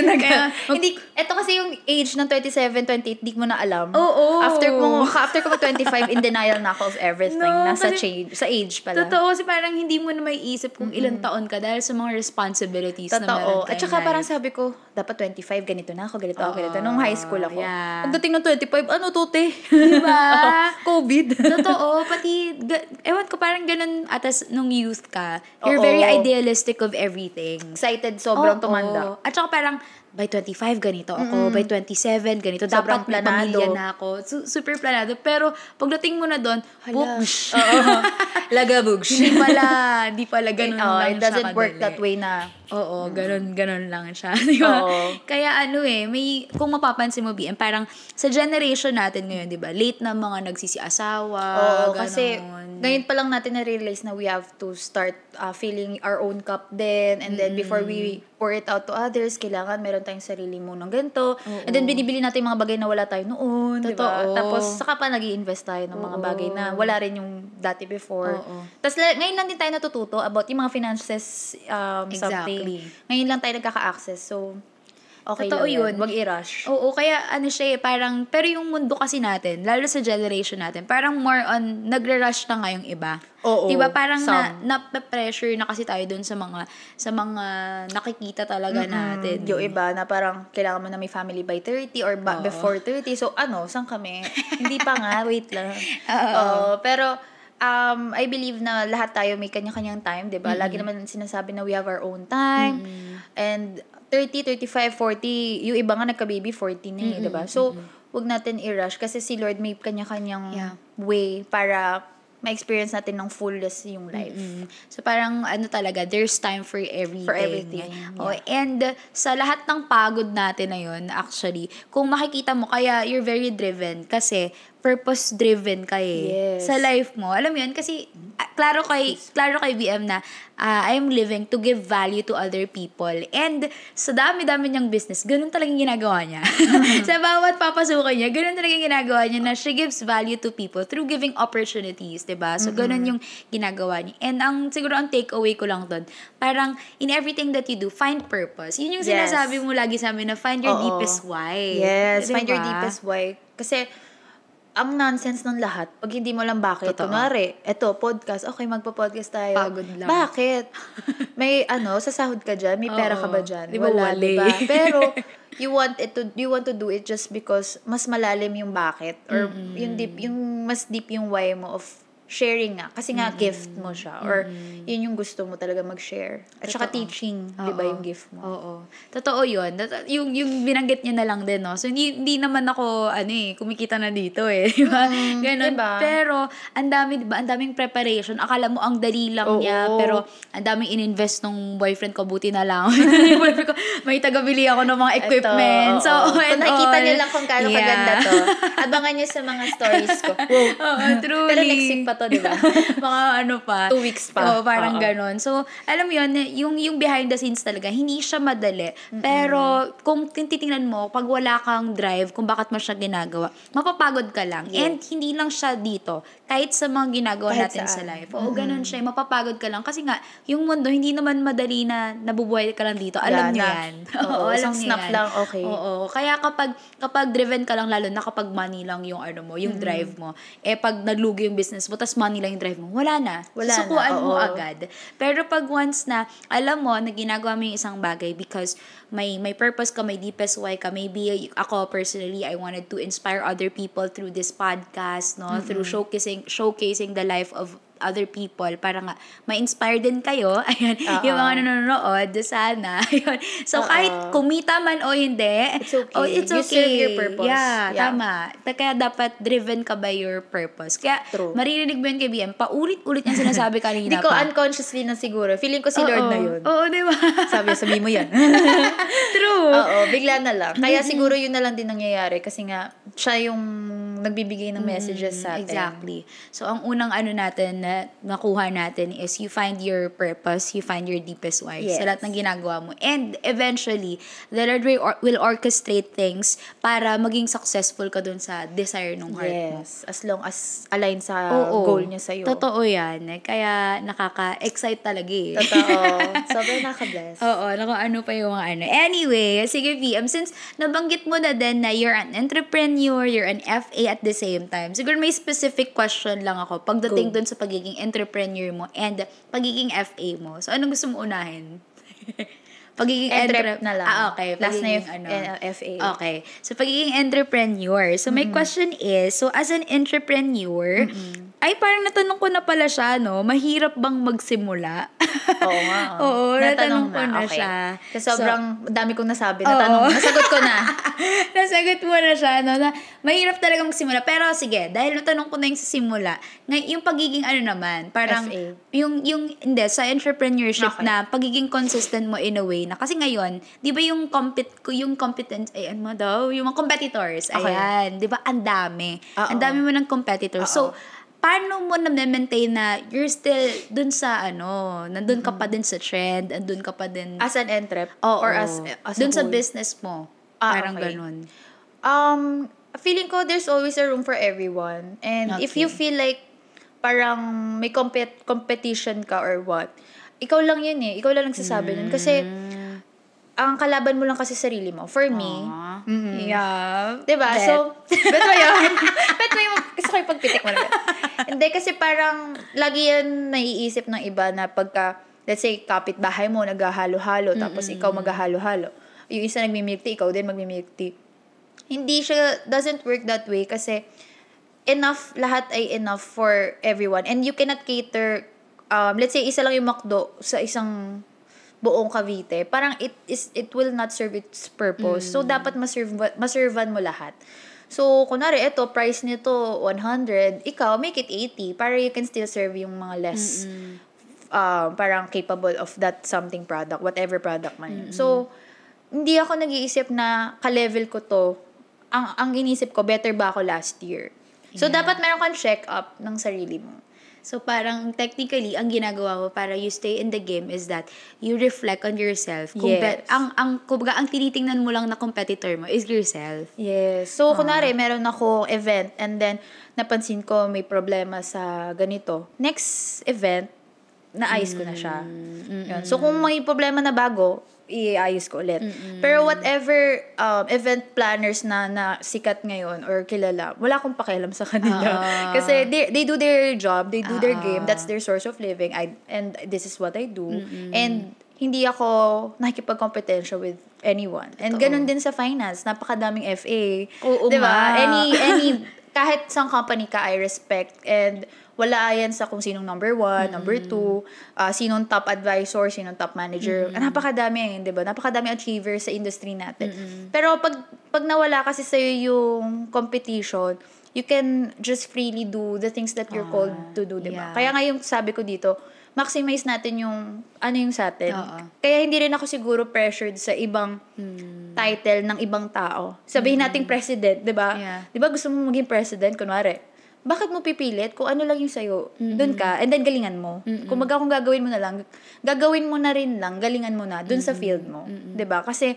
hindi, eto kasi yung age ng 27, 28, di mo na alam. Oo. After ko mag-25, in denial na ako of everything. Nasa sa age pala. Totoo, kasi parang hindi mo na may isip kung ilang taon ka dahil sa mga responsibilities na meron At saka parang sabi ko, dapat 25, ganito na ako, ganito. Nung high school ako. Yeah. Pagdating ng 25, ano to, te? Diba? COVID. Totoo. Pati, ewan ko, parang ganun atas nung youth ka. You're very idealistic of everything. Excited, sobrang tumanda. At saka parang, by 25, ganito ako. By 27, ganito. Sobrang dapat may pamilya na ako. Super planado. Pero, pagdating mo na doon, books. Lagabugs. Hindi pala ganun lang siya. It doesn't work that way na. Oo, ganun lang siya. Diba? Kaya kung mapapansin mo, BM, parang sa generation natin ngayon, diba, late na mga nagsisiasawa. Kasi ngayon pa lang natin na-realize na we have to start filling our own cup din. And then before we pour it out to others, kailangan meron tayong sarili mo ng ganito. And then binibili natin yung mga bagay na wala tayo noon. Diba? Tapos saka pa nag-i-invest tayo ng mga bagay na wala rin yung dati before. Tapos ngayon lang din tayo natututo about yung mga finances something. Ngayon lang tayo nagkaka-access. So, Okay Totoo lang yun. Wag i-rush. Oo, kaya ano siya parang, pero yung mundo kasi natin, lalo sa generation natin, parang more on, nagre-rush na nga yung iba. Oo. Diba? Parang na-pressure na kasi tayo dun sa mga nakikita talaga natin. Yung iba na parang kailangan mo na may family by 30 or before 30. So, saan kami? Hindi pa nga, wait lang. Pero, I believe na lahat tayo may kanya-kanyang time, diba? Lagi naman sinasabi na we have our own time. And 30, 35, 40, yung iba nga nagka-baby 40 na diba? So, wag natin i-rush kasi si Lord may kanya-kanyang way para ma-experience natin ng fullness yung life. So, parang talaga, there's time for everything. For everything. And sa lahat ng pagod natin na yun, actually, kung makikita mo, kaya you're very driven kasi purpose-driven ka Yes. sa life mo. Alam mo yun? Kasi, klaro kay BM na I'm living to give value to other people. And sa dami-dami niyang business, ganun talagang ginagawa niya. Sa bawat papasukan niya, ganun talagang ginagawa niya na she gives value to people through giving opportunities, diba? So, ganun yung ginagawa niya. And siguro ang takeaway ko lang doon, parang in everything that you do, find purpose. Yun yung sinasabi mo lagi sa amin na find your deepest why. Yes, Diba? find your deepest why. Kasi, ang nonsense ng lahat, pag hindi mo lang bakit. Totoo. Kunwari, podcast, okay, magpa-podcast tayo. Pagod lang. Bakit? May, sasahod ka dyan? May pera ka ba dyan? Di ba Wala, wali? diba? Pero, you want to do it just because mas malalim yung bakit. Or, yung mas deep yung why mo of sharing nga. Kasi nga, gift mo siya. Or, yun yung gusto mo talaga mag-share. At saka teaching, di ba, yung gift mo. Oo. Totoo yun. Yung binanggit niya na lang din, no? So, hindi naman ako, kumikita na dito di ba? Ganon. Diba? Pero, ang daming preparation. Akala mo, ang dali lang niya. Pero, ang daming ininvest nung boyfriend ko. Buti na lang. Yung boyfriend ko, may tagabili ako ng mga equipment. Ito, so, kung nakikita niyo lang kung gaano kaganda to, abangan niyo sa mga stories ko. Oo, truly. Pero next week pa to, di ba? Mga pa. 2 weeks pa. Oo, parang ganon. So, alam mo yun, yung behind the scenes talaga, hindi siya madali. Pero, kung titingnan mo, pag wala kang drive, kung bakit mo siya ginagawa, mapapagod ka lang. Yeah. And hindi lang siya dito. Kahit sa mga ginagawa natin sa life. Oo, ganon siya. Mapapagod ka lang. Kasi nga, yung mundo, hindi naman madali na nabubuhay ka lang dito. Alam niyo yan. Oo, alam niyo yan. Lang, okay. Oo. Kaya kapag driven ka lang, lalo na kapag money lang yung yung drive mo, pag naglugi yung business mo, tas money lang yung drive mo, wala na. Susukuan mo agad. Pero pag once na, alam mo, na ginagawa mo yung isang bagay because may purpose ka, may deepest why ka, maybe ako personally, I wanted to inspire other people through this podcast, no? Through showcasing the life of other people para nga ma-inspire din kayo. Ayan, yung mga nanonood sana. Ayun. So kahit kumita man o hindi, it's okay. It's okay. You serve your purpose. Yeah, tama. Kaya dapat driven ka by your purpose. Kaya maririnig mo yun kay BM, paulit-ulit yung sinasabi kanina pa. Hindi ko unconsciously na siguro. Feeling ko si Lord na yun. Oo, di ba? Sabi mo yan. True. Oo, bigla na lang. Kaya siguro yun na lang din nangyayari kasi nga siya yung nagbibigay ng messages sa atin. Exactly. So ang unang natin na nakuha natin is you find your purpose, you find your deepest why sa lahat ng ginagawa mo. And eventually, the Lord will orchestrate things para maging successful ka dun sa desire ng heart mo. Yes. As long as align sa goal niya sa'yo. Totoo yan. Kaya nakaka-excite talaga Totoo. Sobrang nakaka-bless. Oo. Ano pa yung Anyway, sige VM, since nabanggit mo na din na you're an entrepreneur, you're an FA at the same time, siguro may specific question lang ako pagdating dun sa pagiging entrepreneur mo and pagiging FA mo. So, anong gusto mo unahin? Pagiging na lang. Okay. Last na yung FA. Okay. So, pagiging entrepreneur. So, my question is, so as an entrepreneur, ay parang natanong ko na pala siya, no? Mahirap bang magsimula? Oo nga. Oo, natanong ko na siya. Kasi sobrang dami kong nasabi. Nasagot ko na. Nasagot mo na siya, no? Na mahirap talaga magsimula. Pero sige, dahil natanong ko na yung sa simula, yung pagiging naman, parang, FA. Hindi, sa entrepreneurship na pagiging consistent mo in a way na kasi ngayon, 'di ba yung competence yung mga competitors, ayan, 'di ba ang dami. Ang dami mo ng competitors. So, paano mo na-maintain na you're still dun sa nandun ka pa din sa trend, andun ka pa din as an entrep or as dun sa business mo. Parang ganun. Feeling ko there's always a room for everyone. And if you feel like parang may competition ka or what, ikaw lang yun Ikaw lang nagsasabi nun. Kasi, ang kalaban mo lang kasi sarili mo. For me, yeah. diba? Bet. So, bet mo yun? Bet mo yung, gusto ko yung pagpitik mo na. Hindi, kasi parang, lagi yan naiisip ng iba na pagka, let's say, kapitbahay mo, naghahalo-halo, tapos ikaw maghahalo-halo. Yung isa nagmi-milk tea, ikaw din magmi-milk tea. Hindi siya, doesn't work that way kasi, lahat ay enough for everyone. And you cannot cater, let's say, isa lang yung McDo sa isang buong Cavite, parang it will not serve its purpose. So, dapat maservan mo lahat. So, kunwari, price nito 100, ikaw, make it 80 para you can still serve yung mga less parang capable of that something product, whatever product man yun. So, hindi ako nag-iisip na ka-level ko to. Ang inisip ko, better ba ako last year? So, dapat meron kang check-up ng sarili mo. So, parang technically, ang ginagawa mo para you stay in the game is that you reflect on yourself. Yes. Ang tinitingnan mo lang na competitor mo is yourself. Yes. So, kunwari, meron ako event and then napansin ko may problema sa ganito. Next event, naayos ko na siya. Yun. So, kung may problema na bago, iayos ko ulit. Pero whatever event planners na sikat ngayon or kilala, wala akong pakialam sa kanila. Kasi they do their job, they do their game, that's their source of living, and this is what I do. And hindi ako nakikipagkompetensya with anyone. And ganun din sa finance, napakadaming FA. Oo, diba? Any kahit sa company ka, I respect, and wala yan sa kung sinong number 1, number 2, sinong top advisor, sinong top manager. Napakadami, di ba? Napakadami achievers sa industry natin. Pero pag nawala kasi sa'yo yung competition, you can just freely do the things that you're called to do, di ba? Yeah. Kaya nga yung sabi ko dito, maximize natin yung yung sa atin. Kaya hindi rin ako siguro pressured sa ibang title ng ibang tao. Sabihin nating president, di ba? Yeah. Di ba gusto mo maging president, kunwari? Bakit mo pipilit kung ano lang yung sa'yo? Doon ka, and then galingan mo. Kung gagawin mo na lang, gagawin mo na rin lang, galingan mo na doon sa field mo. 'Di ba? Kasi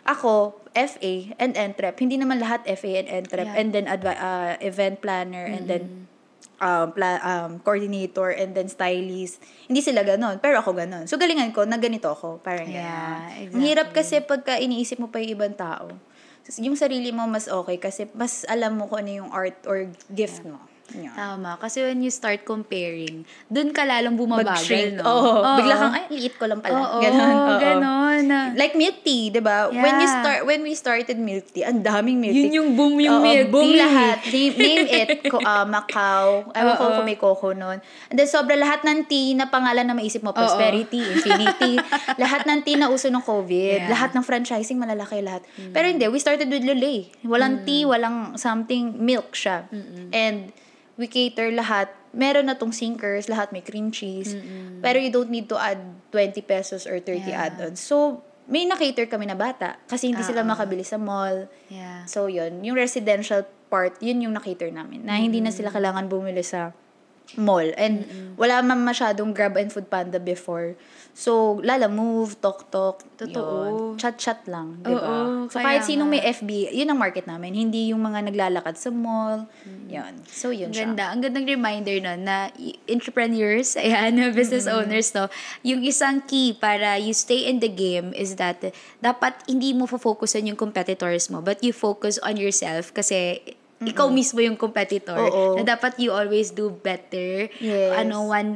ako, FA and entrep, hindi naman lahat FA and entrep, and then event planner, and then coordinator, and then stylist. Hindi sila ganon, pero ako ganon. So, galingan ko na ganito ako. Parang exactly. Ang hirap kasi pagka iniisip mo pa yung ibang tao. Yung sarili mo mas okay kasi mas alam mo kung ano yung art or gift mo. Yeah. Tama. Kasi when you start comparing, dun ka lalong bumabagal, mag-shrink. no? Bigla kang, liit ko lang pala. Ganon. Like milk tea, diba? Yeah. When we started milk tea, ang daming milk tea. Yun yung boom yung milk tea. Boom lahat. Name it. Macau. Ewan ko kung may coco nun. And then, sobra lahat ng tea na pangalan na maisip mo. Prosperity, Infinity. Lahat ng tea na uso ng COVID. Yeah. Lahat ng franchising, malalaki lahat. Pero hindi, we started with Lulay. Walang tea, walang something, milk siya. And we cater lahat. Meron na tong sinkers, lahat may cream cheese. Pero you don't need to add 20 pesos or 30 add-ons. So, may na-cater kami na bata. Kasi hindi sila makabili sa mall. Yeah. So, yun. Yung residential part, yun yung na-cater namin. Na hindi na sila kailangan bumili sa mall. And wala man masyadong Grab and Food Panda before. So, Move, Tok. Totoo. Yun. Chat lang, di ba? So, kaya kahit sinong may FB, yun ang market namin. Hindi yung mga naglalakad sa mall. Yun. So, yun siya. Ganda. Ang gandang reminder no, na entrepreneurs, business owners, no, yung isang key para you stay in the game is that dapat hindi mo focusan yung competitors mo, but you focus on yourself kasi ikaw mismo yung competitor. Na dapat you always do better. Yes.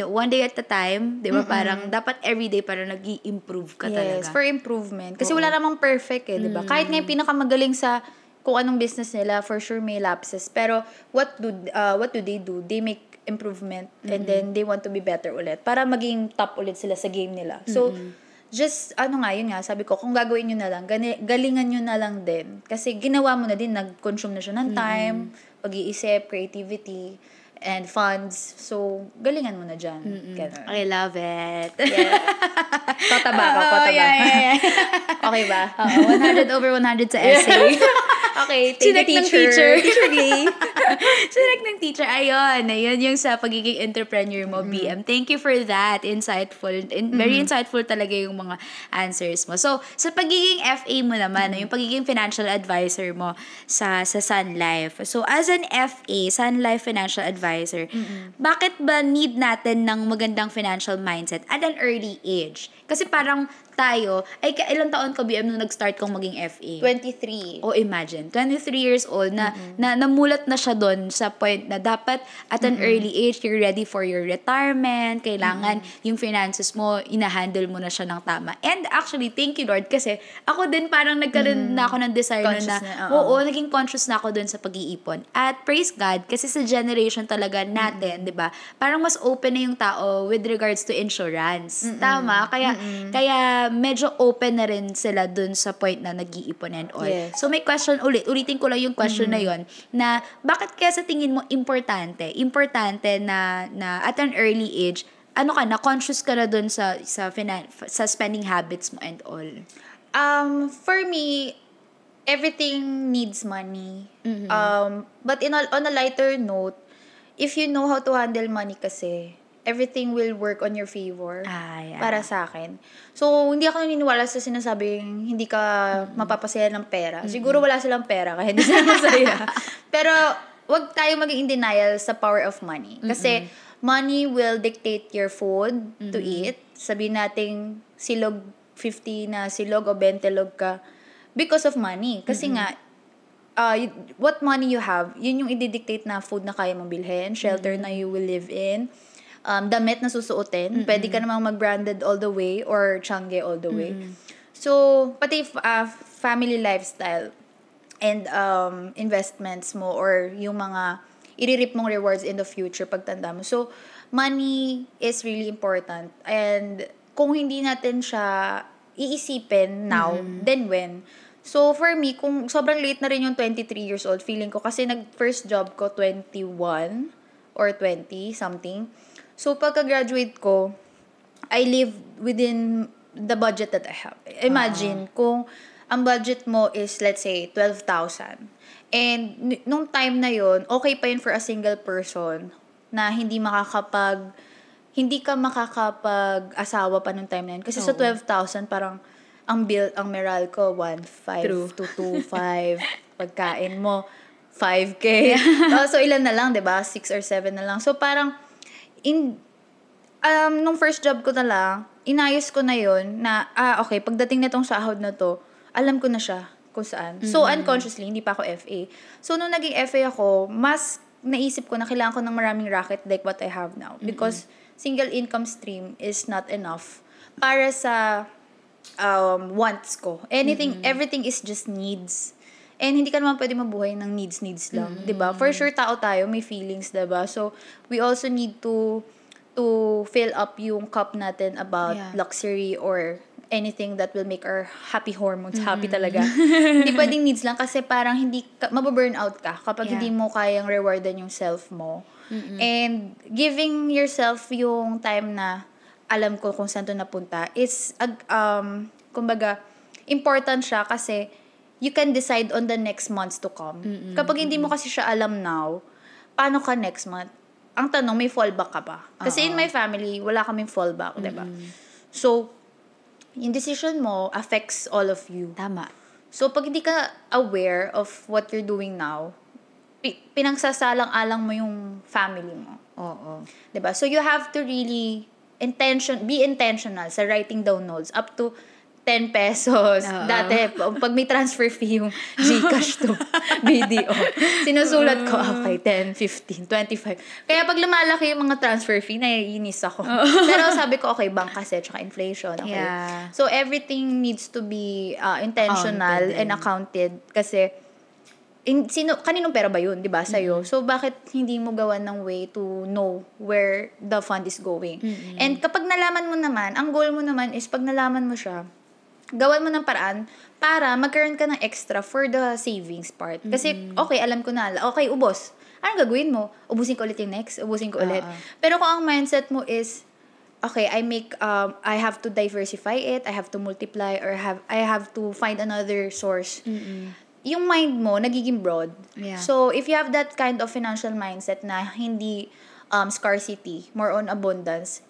One day at a time. Di ba? Parang dapat everyday parang nag-i-improve ka talaga. Yes, for improvement. Kasi wala namang perfect di ba? Kahit nga yung pinakamagaling sa kung anong business nila, for sure may lapses. Pero what do they do? They make improvement and then they want to be better ulit para maging top ulit sila sa game nila. So, just, yun nga, sabi ko, kung gagawin nyo na lang, galingan nyo na lang din. Kasi ginawa mo na din, nag-consume na siya ng time, pag-iisip, creativity, and funds. So, galingan mo na dyan. Ganun. I love it. Yeah. Kotaba. Yeah. Okay ba? 100/100 sa essay. Okay, thank you, teacher. Teacher Glee. Sinek ng teacher. Ayun yung sa pagiging entrepreneur mo, BM. Thank you for that. Insightful. Very insightful talaga yung mga answers mo. So, sa pagiging FA mo naman, yung pagiging financial advisor mo sa Sun Life. So, as an FA, Sun Life Financial Advisor, bakit ba need natin ng magandang financial mindset at an early age? Kasi parang tayo, ay ilang taon ka BM nung nag-start kong maging FA? 23. O imagine, 23 years old na namulat na siya doon sa point na dapat at an early age, you're ready for your retirement, kailangan yung finances mo, inahandle mo na siya ng tama. And actually, thank you Lord, kasi ako din parang nagkaroon na ako ng desire na, naging conscious na ako doon sa pag-iipon. At praise God, kasi sa generation talaga natin, di ba, parang mas open na yung tao with regards to insurance. Tama? Kaya medyo open na rin sila dun sa point na nag-iipon and all. Yes. So may question ulitin ko lang yung question na yon, na bakit kaya sa tingin mo importante na at an early age, conscious ka na dun sa spending habits mo and all? For me, everything needs money. But on a lighter note, if you know how to handle money kasi, everything will work on your favor. Para sa akin. So, hindi ako naniniwala sa sinasabing hindi ka mapapasaya ng pera. Siguro wala silang pera kaya hindi sila masaya. Pero, wag tayo maging in denial sa power of money. Kasi, money will dictate your food to eat. Sabihin natin, silog 50 na silog o 20 log ka because of money. Kasi nga, what money you have, yun yung i-dictate na food na kaya mong bilhin, shelter na you will live in, damit na susuotin. Pwede ka namang mag-branded all the way or Changi all the way. So, pati family lifestyle and investments mo or yung mga i-reap mong rewards in the future pagtanda mo. So, money is really important. And kung hindi natin siya iisipin now, then when? So, for me, kung sobrang late na rin yung 23 years old, feeling ko, kasi nag-first job ko 21 or 20, something. So, pagka-graduate ko, I live within the budget that I have. Imagine, kung ang budget mo is, let's say, 12,000. And, nung time na yon, okay pa yun for a single person na hindi ka makakapag-asawa pa nung time na yun. Kasi sa 12,000, parang, ang Meralco, 1,500 to 2,500. Pagkain mo, 5K. So, ilan na lang, 'di ba? 6 or 7 na lang. So, parang, nung first job ko na lang, inayos ko na yon na, okay, pagdating nitong sahod na to, alam ko na siya kung saan. So, unconsciously, hindi pa ako FA. So, nung naging FA ako, mas naisip ko na kailangan ko ng maraming racket like what I have now. Because, single income stream is not enough para sa wants ko. Everything is just needs. And hindi ka naman pwede mabuhay ng needs lang. 'Di ba? For sure, tao tayo, may feelings, 'di ba? So, we also need to fill up yung cup natin about luxury or anything that will make our happy hormones happy talaga. Hindi pwedeng needs lang kasi parang mababurn out ka kapag hindi mo kayang rewardan yung self mo. And giving yourself yung time na alam ko kung saan to napunta is kumbaga important siya kasi you can decide on the next months to come. Kapag hindi mo kasi siya alam now, paano ka next month? Ang tanong, may fallback ka ba? Kasi in my family, wala kaming fallback, diba? So, yung decision mo affects all of you. Tama. So, pag hindi ka aware of what you're doing now, pinagsasalang-alang mo yung family mo. Diba? So, you have to really be intentional sa writing down notes up to 10 pesos. Dati, pag may transfer fee yung Gcash to BDO, sinusulat ko, okay, 10, 15, 25. Kaya pag lumalaki yung mga transfer fee, naiinis ako. Pero sabi ko, okay, bank kasi, tsaka inflation. Okay. So, everything needs to be intentional and accounted. Kasi, kaninong pera ba yun, di ba, sa'yo? So, bakit hindi mo gawan ng way to know where the fund is going? And kapag nalaman mo naman, ang goal mo naman is pag nalaman mo siya, gawan mo ng paraan para magkaroon ka ng extra for the savings part. Kasi, okay, alam ko na. Okay, ubos. Anong gagawin mo? Ubusin ko ulit yung next? Ubusin ko ulit. Pero kung ang mindset mo is, okay, I have to diversify it, I have to multiply, or I have to find another source. Yung mind mo, nagiging broad. So, if you have that kind of financial mindset na hindi scarcity, more on abundance,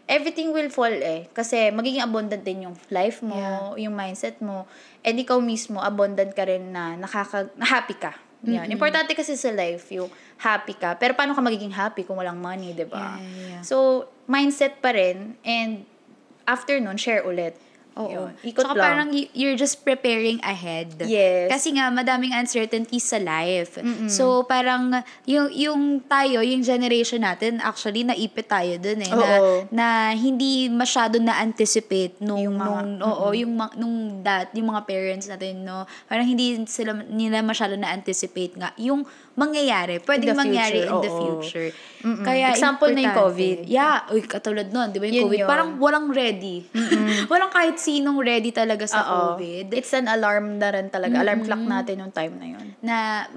everything will fall Kasi magiging abundant din yung life mo, yung mindset mo, and ikaw mismo, abundant ka rin na happy ka. Yan. Importante kasi sa life, yung happy ka. Pero paano ka magiging happy kung walang money, diba? So, mindset pa rin, and after nun, share ulit. Oo. Ikot Tsaka lang. parang you're just preparing ahead. Yes. Kasi nga, madaming uncertainties sa life. So, parang, yung tayo, yung generation natin, actually, naipit tayo dun eh. Na hindi masyado na-anticipate nung mga parents natin, no? Parang hindi nila masyado na-anticipate nga yung mangyayari. Pwedeng mangyari in the future. Kaya, example na yung COVID. Yeah. Uy, katulad nun, di ba yung COVID? Yun. Parang walang ready. Walang kahit sinong ready talaga sa COVID. It's an alarm na rin talaga. Alarm clock natin nung time na yun. Na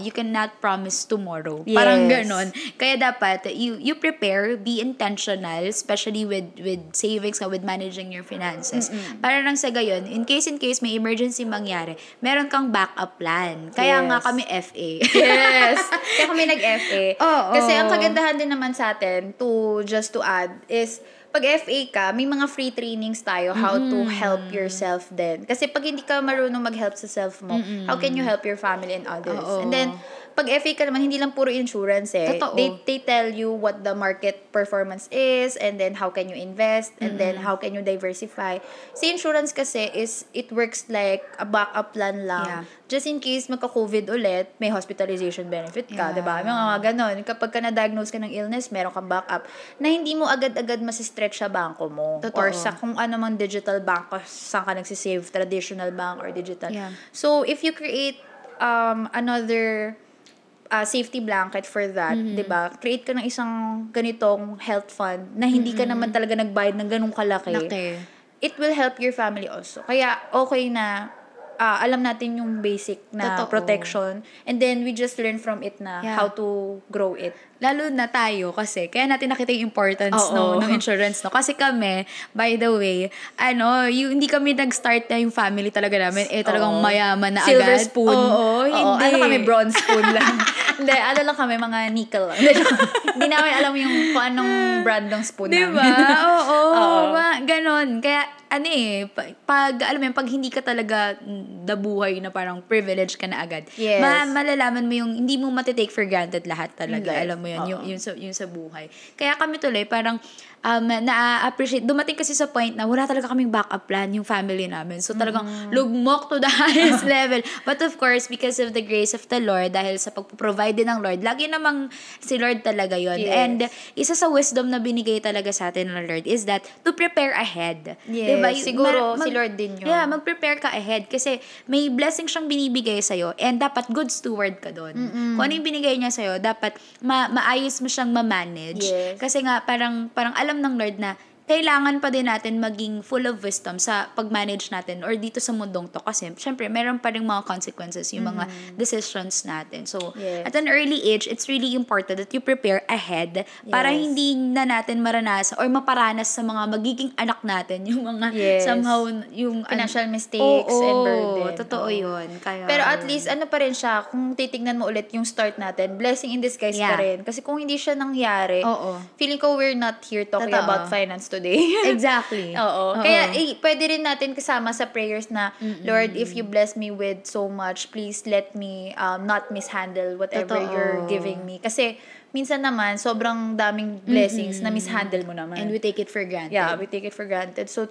you cannot promise tomorrow. Yes. Parang ganon. Kaya dapat, you prepare, be intentional, especially with savings, with managing your finances. Para lang sa gayon, in case may emergency mangyari, meron kang backup plan. Kaya nga kami FA. Yes. Kaya kami nag-FA. Kasi ang kagandahan din naman sa atin, just to add, is pag FA ka, may mga free trainings tayo how to help yourself din. Kasi pag hindi ka marunong mag-help sa self mo, how can you help your family and others? And then, pag FA ka naman, hindi lang puro insurance eh. Totoo. They tell you what the market performance is, and then how can you invest, and then how can you diversify. Sa insurance kasi it works like a backup plan lang. Yeah. Just in case magka-COVID ulit, may hospitalization benefit ka, diba? May mga ganon. Kapag ka na-diagnose ka ng illness, meron kang backup na hindi mo agad-agad masistretch sa banko mo. Totoo. Or sa kung ano mang digital bank, saan ka nagsisave, traditional bank or digital. Yeah. So, if you create another safety blanket for that, 'di ba? Create ka ng isang ganitong health fund na hindi ka naman talaga nagbayad ng ganung kalaki. It will help your family also. Kaya okay na alam natin yung basic na protection, and then we just learn from it na how to grow it. Lalo na tayo kasi, kaya natin nakita yung importance ng insurance, no? Kasi kami, by the way, hindi kami nag-start na yung family talaga namin, talagang mayaman na Silver agad. spoon. Hindi. Ano kami, bronze spoon lang. Hindi, lang kami, mga nickel lang. Hindi namin alam yung kung anong brand ng spoon namin. Diba? Ganon. Kaya, pag hindi ka talaga nabuhay na parang privilege ka na agad, malalaman mo yung, hindi mo matitake for granted lahat talaga. Alam mo yun, yung sa buhay. Kaya kami tuloy, parang, na-appreciate. Dumating kasi sa point na wala talaga kaming backup plan yung family namin. So, talagang lugmok to the highest level. But of course, because of the grace of the Lord, dahil sa pagpo-provide din ng Lord, lagi namang si Lord talaga yon. And isa sa wisdom na binigay talaga sa atin ng Lord is that to prepare ahead. Yes. Diba? Siguro, si Lord din yun. Yeah, mag-prepare ka ahead. Kasi may blessing siyang binibigay sa'yo, and dapat good steward ka doon. Kung ano yung binigay niya sa'yo, dapat maayos mo siyang ma-manage. Yes. Kasi nga, parang alam ng Lord na kailangan pa din natin maging full of wisdom sa pag-manage natin or dito sa mundong to. Kasi, syempre, meron pa rin mga consequences yung mga decisions natin. So, at an early age, it's really important that you prepare ahead para hindi na natin maranasan or maparanas sa mga magiging anak natin yung mga somehow yung financial mistakes and burden. Totoo yun. Kaya, pero at least, pa rin siya, kung titignan mo ulit yung start natin, blessing in disguise pa rin. Kasi kung hindi siya nangyari, feeling ko we're not here talking about finance today. Exactly. Kaya pwede rin natin kasama sa prayers na, Lord, if you bless me with so much, please let me not mishandle whatever you're giving me. Kasi minsan naman, sobrang daming blessings na mishandle mo naman. And we take it for granted. Yeah, we take it for granted. So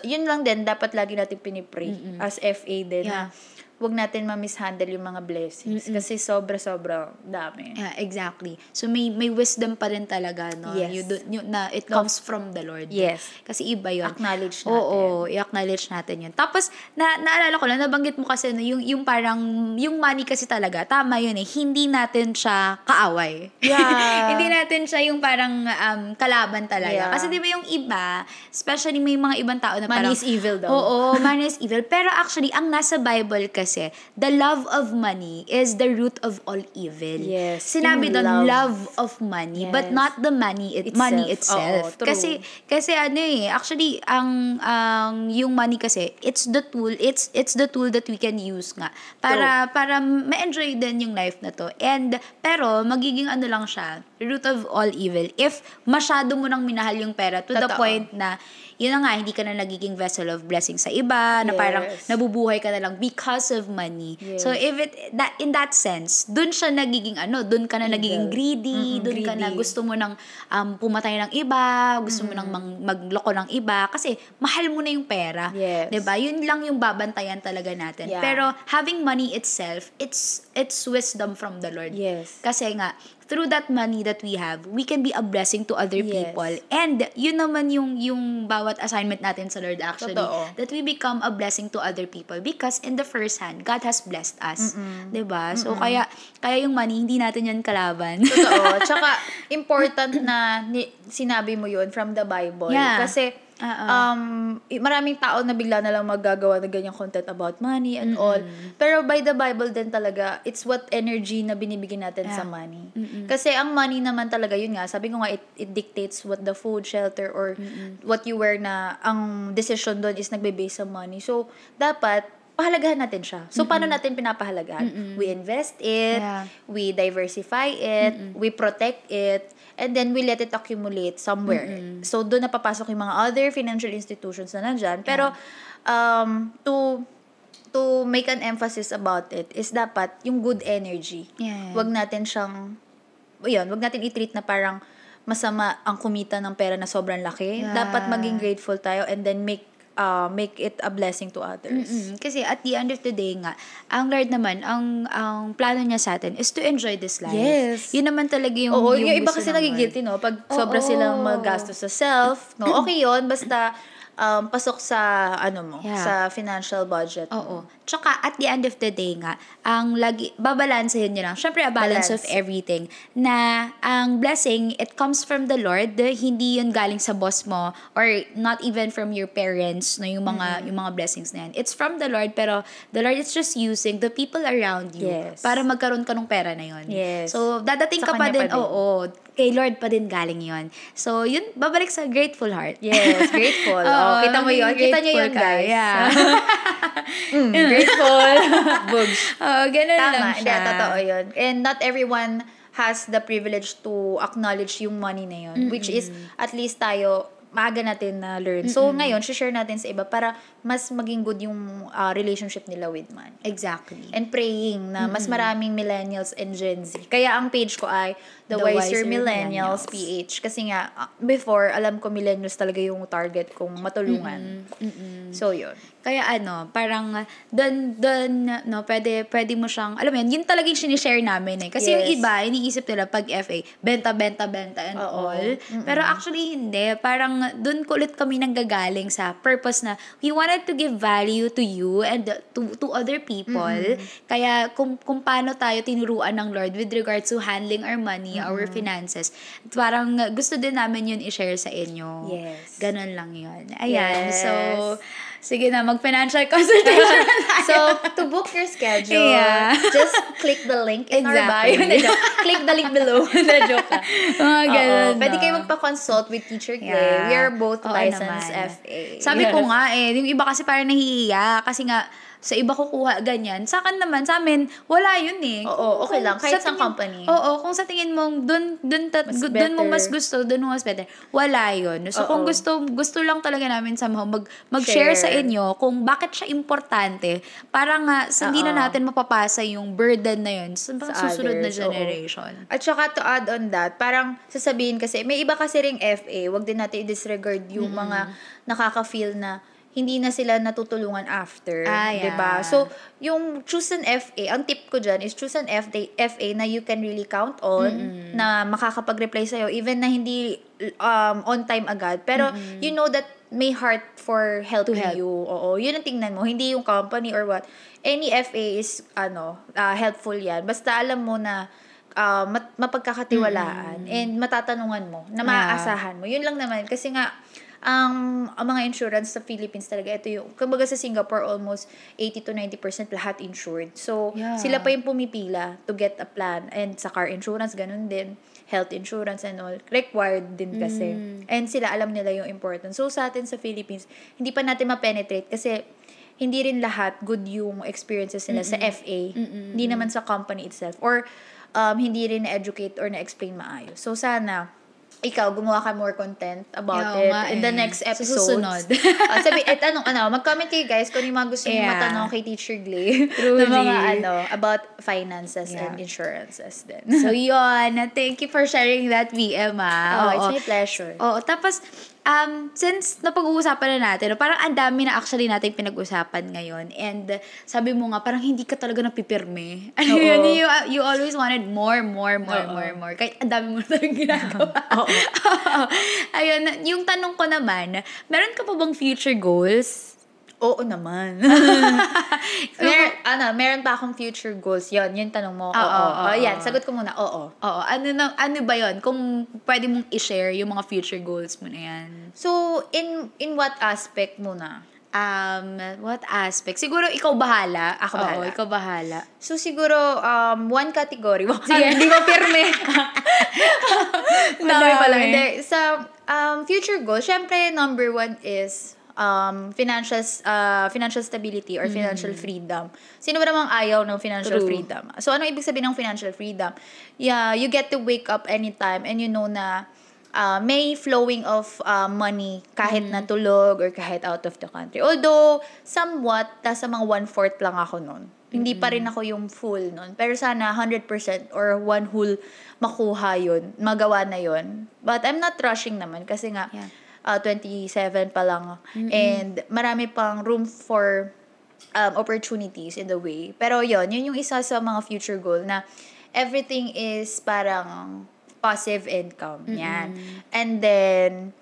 yun lang din, dapat lagi natin pinipray as FA din na wag natin ma-mishandle yung mga blessings. Kasi sobra-sobra dami. Yeah, exactly. So, may wisdom pa rin talaga, no? Yes. Na it comes from the Lord. Yes. Kasi iba yun. Acknowledge natin. Oo, i-acknowledge natin yun. Tapos, naalala ko lang, nabanggit mo kasi, no, yung parang, yung money kasi talaga, tama yun eh, hindi natin siya kaaway. Yeah. Hindi natin siya yung parang kalaban talaga. Yeah. Kasi di ba yung iba, especially may mga ibang tao na parang, money is evil daw. Oo, money is evil. Pero actually, ang nasa Bible kasi, the love of money is the root of all evil. Yes. Sinabi doon, love of money, but not the money itself. True. Kasi actually, ang yung money kasi, it's the tool that we can use nga para ma-enjoy din yung life na to. Pero magiging lang siya, root of all evil if masyado mo nang minahal yung pera to the point na yun na nga, hindi ka na nagiging vessel of blessing sa iba, na parang nabubuhay ka na lang because of money. So in that sense, dun siya nagiging dun ka na nagiging greedy, dun ka na gusto mo nang pumatay ng iba, gusto mo nang magloko ng iba, kasi mahal mo na yung pera. 'Di ba? Yun lang yung babantayan talaga natin. Pero having money itself, it's wisdom from the Lord. Kasi nga, through that money that we have, we can be a blessing to other people. And yun naman yung bawat assignment natin sa Lord actually. That we become a blessing to other people. Because in the first hand, God has blessed us. Diba? So, kaya yung money, hindi natin yan kalaban. Totoo. Tsaka, important na sinabi mo yun from the Bible. Kasi, maraming tao na bigla na lang maggagawa ng ganyang content about money and all. Pero by the Bible din talaga, it's what energy na binibigyan natin sa money. Kasi ang money naman talaga, yun nga, sabi ko nga, it dictates what the food, shelter, or what you wear na ang decision doon is nagbe-base sa money. So, dapat, pahalagahan natin siya. So, paano natin pinapahalagahan? We invest it, we diversify it, we protect it, and then we let it accumulate somewhere. So, doon napapasok yung mga other financial institutions na nandyan. Pero, to make an emphasis about it is dapat yung good energy. Wag natin wag natin i-treat na parang masama ang kumita ng pera na sobrang laki. Dapat maging grateful tayo and then make it a blessing to others. Kasi at the end of the day nga, ang Lord naman, ang plano niya sa atin is to enjoy this life. Yun naman talaga yung yung iba kasi nagigilty, no? Pag sobra silang maggastos sa self, no? Okay yun, basta pasok sa sa financial budget. Tsaka at the end of the day nga, ang babalansehin niyo lang. Syempre a balance of everything, na ang blessing, it comes from the Lord. Hindi yun galing sa boss mo or not even from your parents, no, yung mga blessings na yan. It's from the Lord, pero the Lord is just using the people around you para magkaroon ka ng pera na yun. So dadating ka pa din, kay Lord pa din galing yun. So yun, babalik sa grateful heart. Grateful. Kita mo yun. Kita niyo yun, guys. Grateful. Bugs. Ganun lang siya. Hindi, totoo yun. And not everyone has the privilege to acknowledge yung money na yun. Which is, at least tayo, maaga natin na learn. So, ngayon, share natin sa iba para mas maging good yung relationship nila with money. Exactly. And praying na mas maraming millennials and Gen Z. Kaya ang page ko ay The Wiser Millennials PH. Kasi nga, before, alam ko millennials talaga yung target kong matulungan. So, yun. Kaya parang doon pwede mo siyang, alam mo yun talaga yung sinishare namin eh. Kasi yung iba, iniisip nila pag FA, benta and all. Pero actually, hindi. Parang doon ulit kami nanggagaling sa purpose na we wanted to give value to you and to other people. Kaya kung paano tayo tinuruan ng Lord with regards to handling our money, our finances, parang gusto din namin yun i-share sa inyo. Ganon lang yun. Ayan. So, sige na, mag-financial consultation. So, to book your schedule, just click the link in our bio. Click the link below. Na-joke ka. Pwede kayo magpa-consult with Teacher Clay. We are both licensed FA. Sabi ko nga yung iba kasi parang nahihiya. Kasi nga, sa iba kukuha ganyan. Sa amin, wala yun eh. Okay lang. Kahit sa company. Kung sa tingin mo, dun mo mas gusto, dun mo mas better. Wala yun. So, kung gusto lang talaga namin somehow mag-share sa inyo kung bakit siya importante, para nga, hindi na natin mapapasa yung burden na yun sa susunod na generation. At saka to add on that, parang sasabihin kasi, may iba kasi ring FA, wag din natin i-disregard yung mga nakaka-feel na hindi na sila natutulungan after, diba? So, yung choose an FA, ang tip ko dyan is choose an FA na you can really count on, na makakapag-reply sa'yo, even na hindi on time agad. Pero, you know that may heart for helping you. Yun ang tingnan mo. Hindi yung company or what. Any FA is, helpful yan. Basta alam mo na mapagkakatiwalaan and matatanungan mo, na maaasahan mo. Yun lang naman. Kasi nga, ang mga insurance sa Philippines talaga, ito yung, kumbaga sa Singapore, almost 80 to 90% lahat insured. So, sila pa yung pumipila to get a plan. And sa car insurance, ganun din. Health insurance and all. Required din kasi. And sila, alam nila yung importance. So, sa atin sa Philippines, hindi pa natin ma-penetrate kasi hindi rin lahat good yung experiences nila sa FA. Hindi naman sa company itself. Or, hindi rin na-educate or na-explain maayos. So, sana, ikaw, gumawa ka more content about it in the next episode. Mag-comment kayo guys kung yung mga gusto nyo matanong kay Teacher Glay. Truly. Na mga about finances and insurances din. So, yun. Thank you for sharing that, VM, it's my pleasure. Tapos, since napag-uusapan na natin, parang ang dami na actually natin pinag-usapan ngayon. And sabi mo nga, parang hindi ka talaga napipirme. You always wanted more. Kahit ang dami mo na talagang ginagawa. Ayun, yung tanong ko naman, meron ka pa bang future goals? Oo naman. Meron pa akong future goals. Yung tanong mo. Yan, sagot ko muna. Oo. Ano ba yon? Kung pwede mong i-share yung mga future goals mo na yan. So, in what aspect muna? What aspect? Siguro ikaw bahala. Ako bahala. Ikaw bahala. So, siguro, one category. Sige, hindi ko pirme. Dami pala. Hindi. Sa future goal, syempre, number 1 is financial stability or financial freedom. Sino ba namang ayaw ng financial freedom? So, ano ibig sabihin ng financial freedom? Yeah, you get to wake up anytime and you know na may flowing of money kahit natulog or kahit out of the country. Although, somewhat, nasa mga 1/4 lang ako nun. Hindi pa rin ako yung full nun. Pero sana 100% or one whole makuha yun, magawa na yun. But I'm not rushing naman kasi nga, 27 pa lang. And marami pang room for opportunities in the way. Pero yun yung isa sa mga future goal na everything is parang passive income. Yan. And then,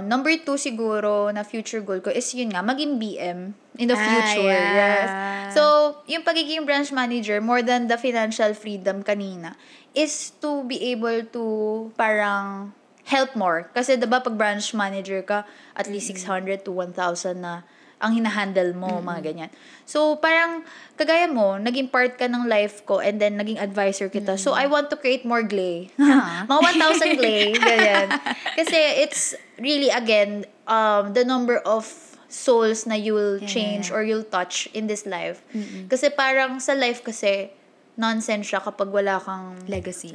number 2 siguro na future goal ko is yun nga, maging BM in the future. Yes. So, yung pagiging branch manager, more than the financial freedom kanina, is to be able to parang help more. Kasi diba pag branch manager ka, at least 600 to 1,000 na ang hinahandle mo, mga ganyan. So, parang, kagaya mo, naging part ka ng life ko and then naging advisor kita. So, I want to create more Glay. Mga 1,000 Glay, ganyan. Kasi it's really, again, the number of souls na you'll change or you'll touch in this life. Kasi parang sa life kasi, nonsense siya kapag wala kang legacy.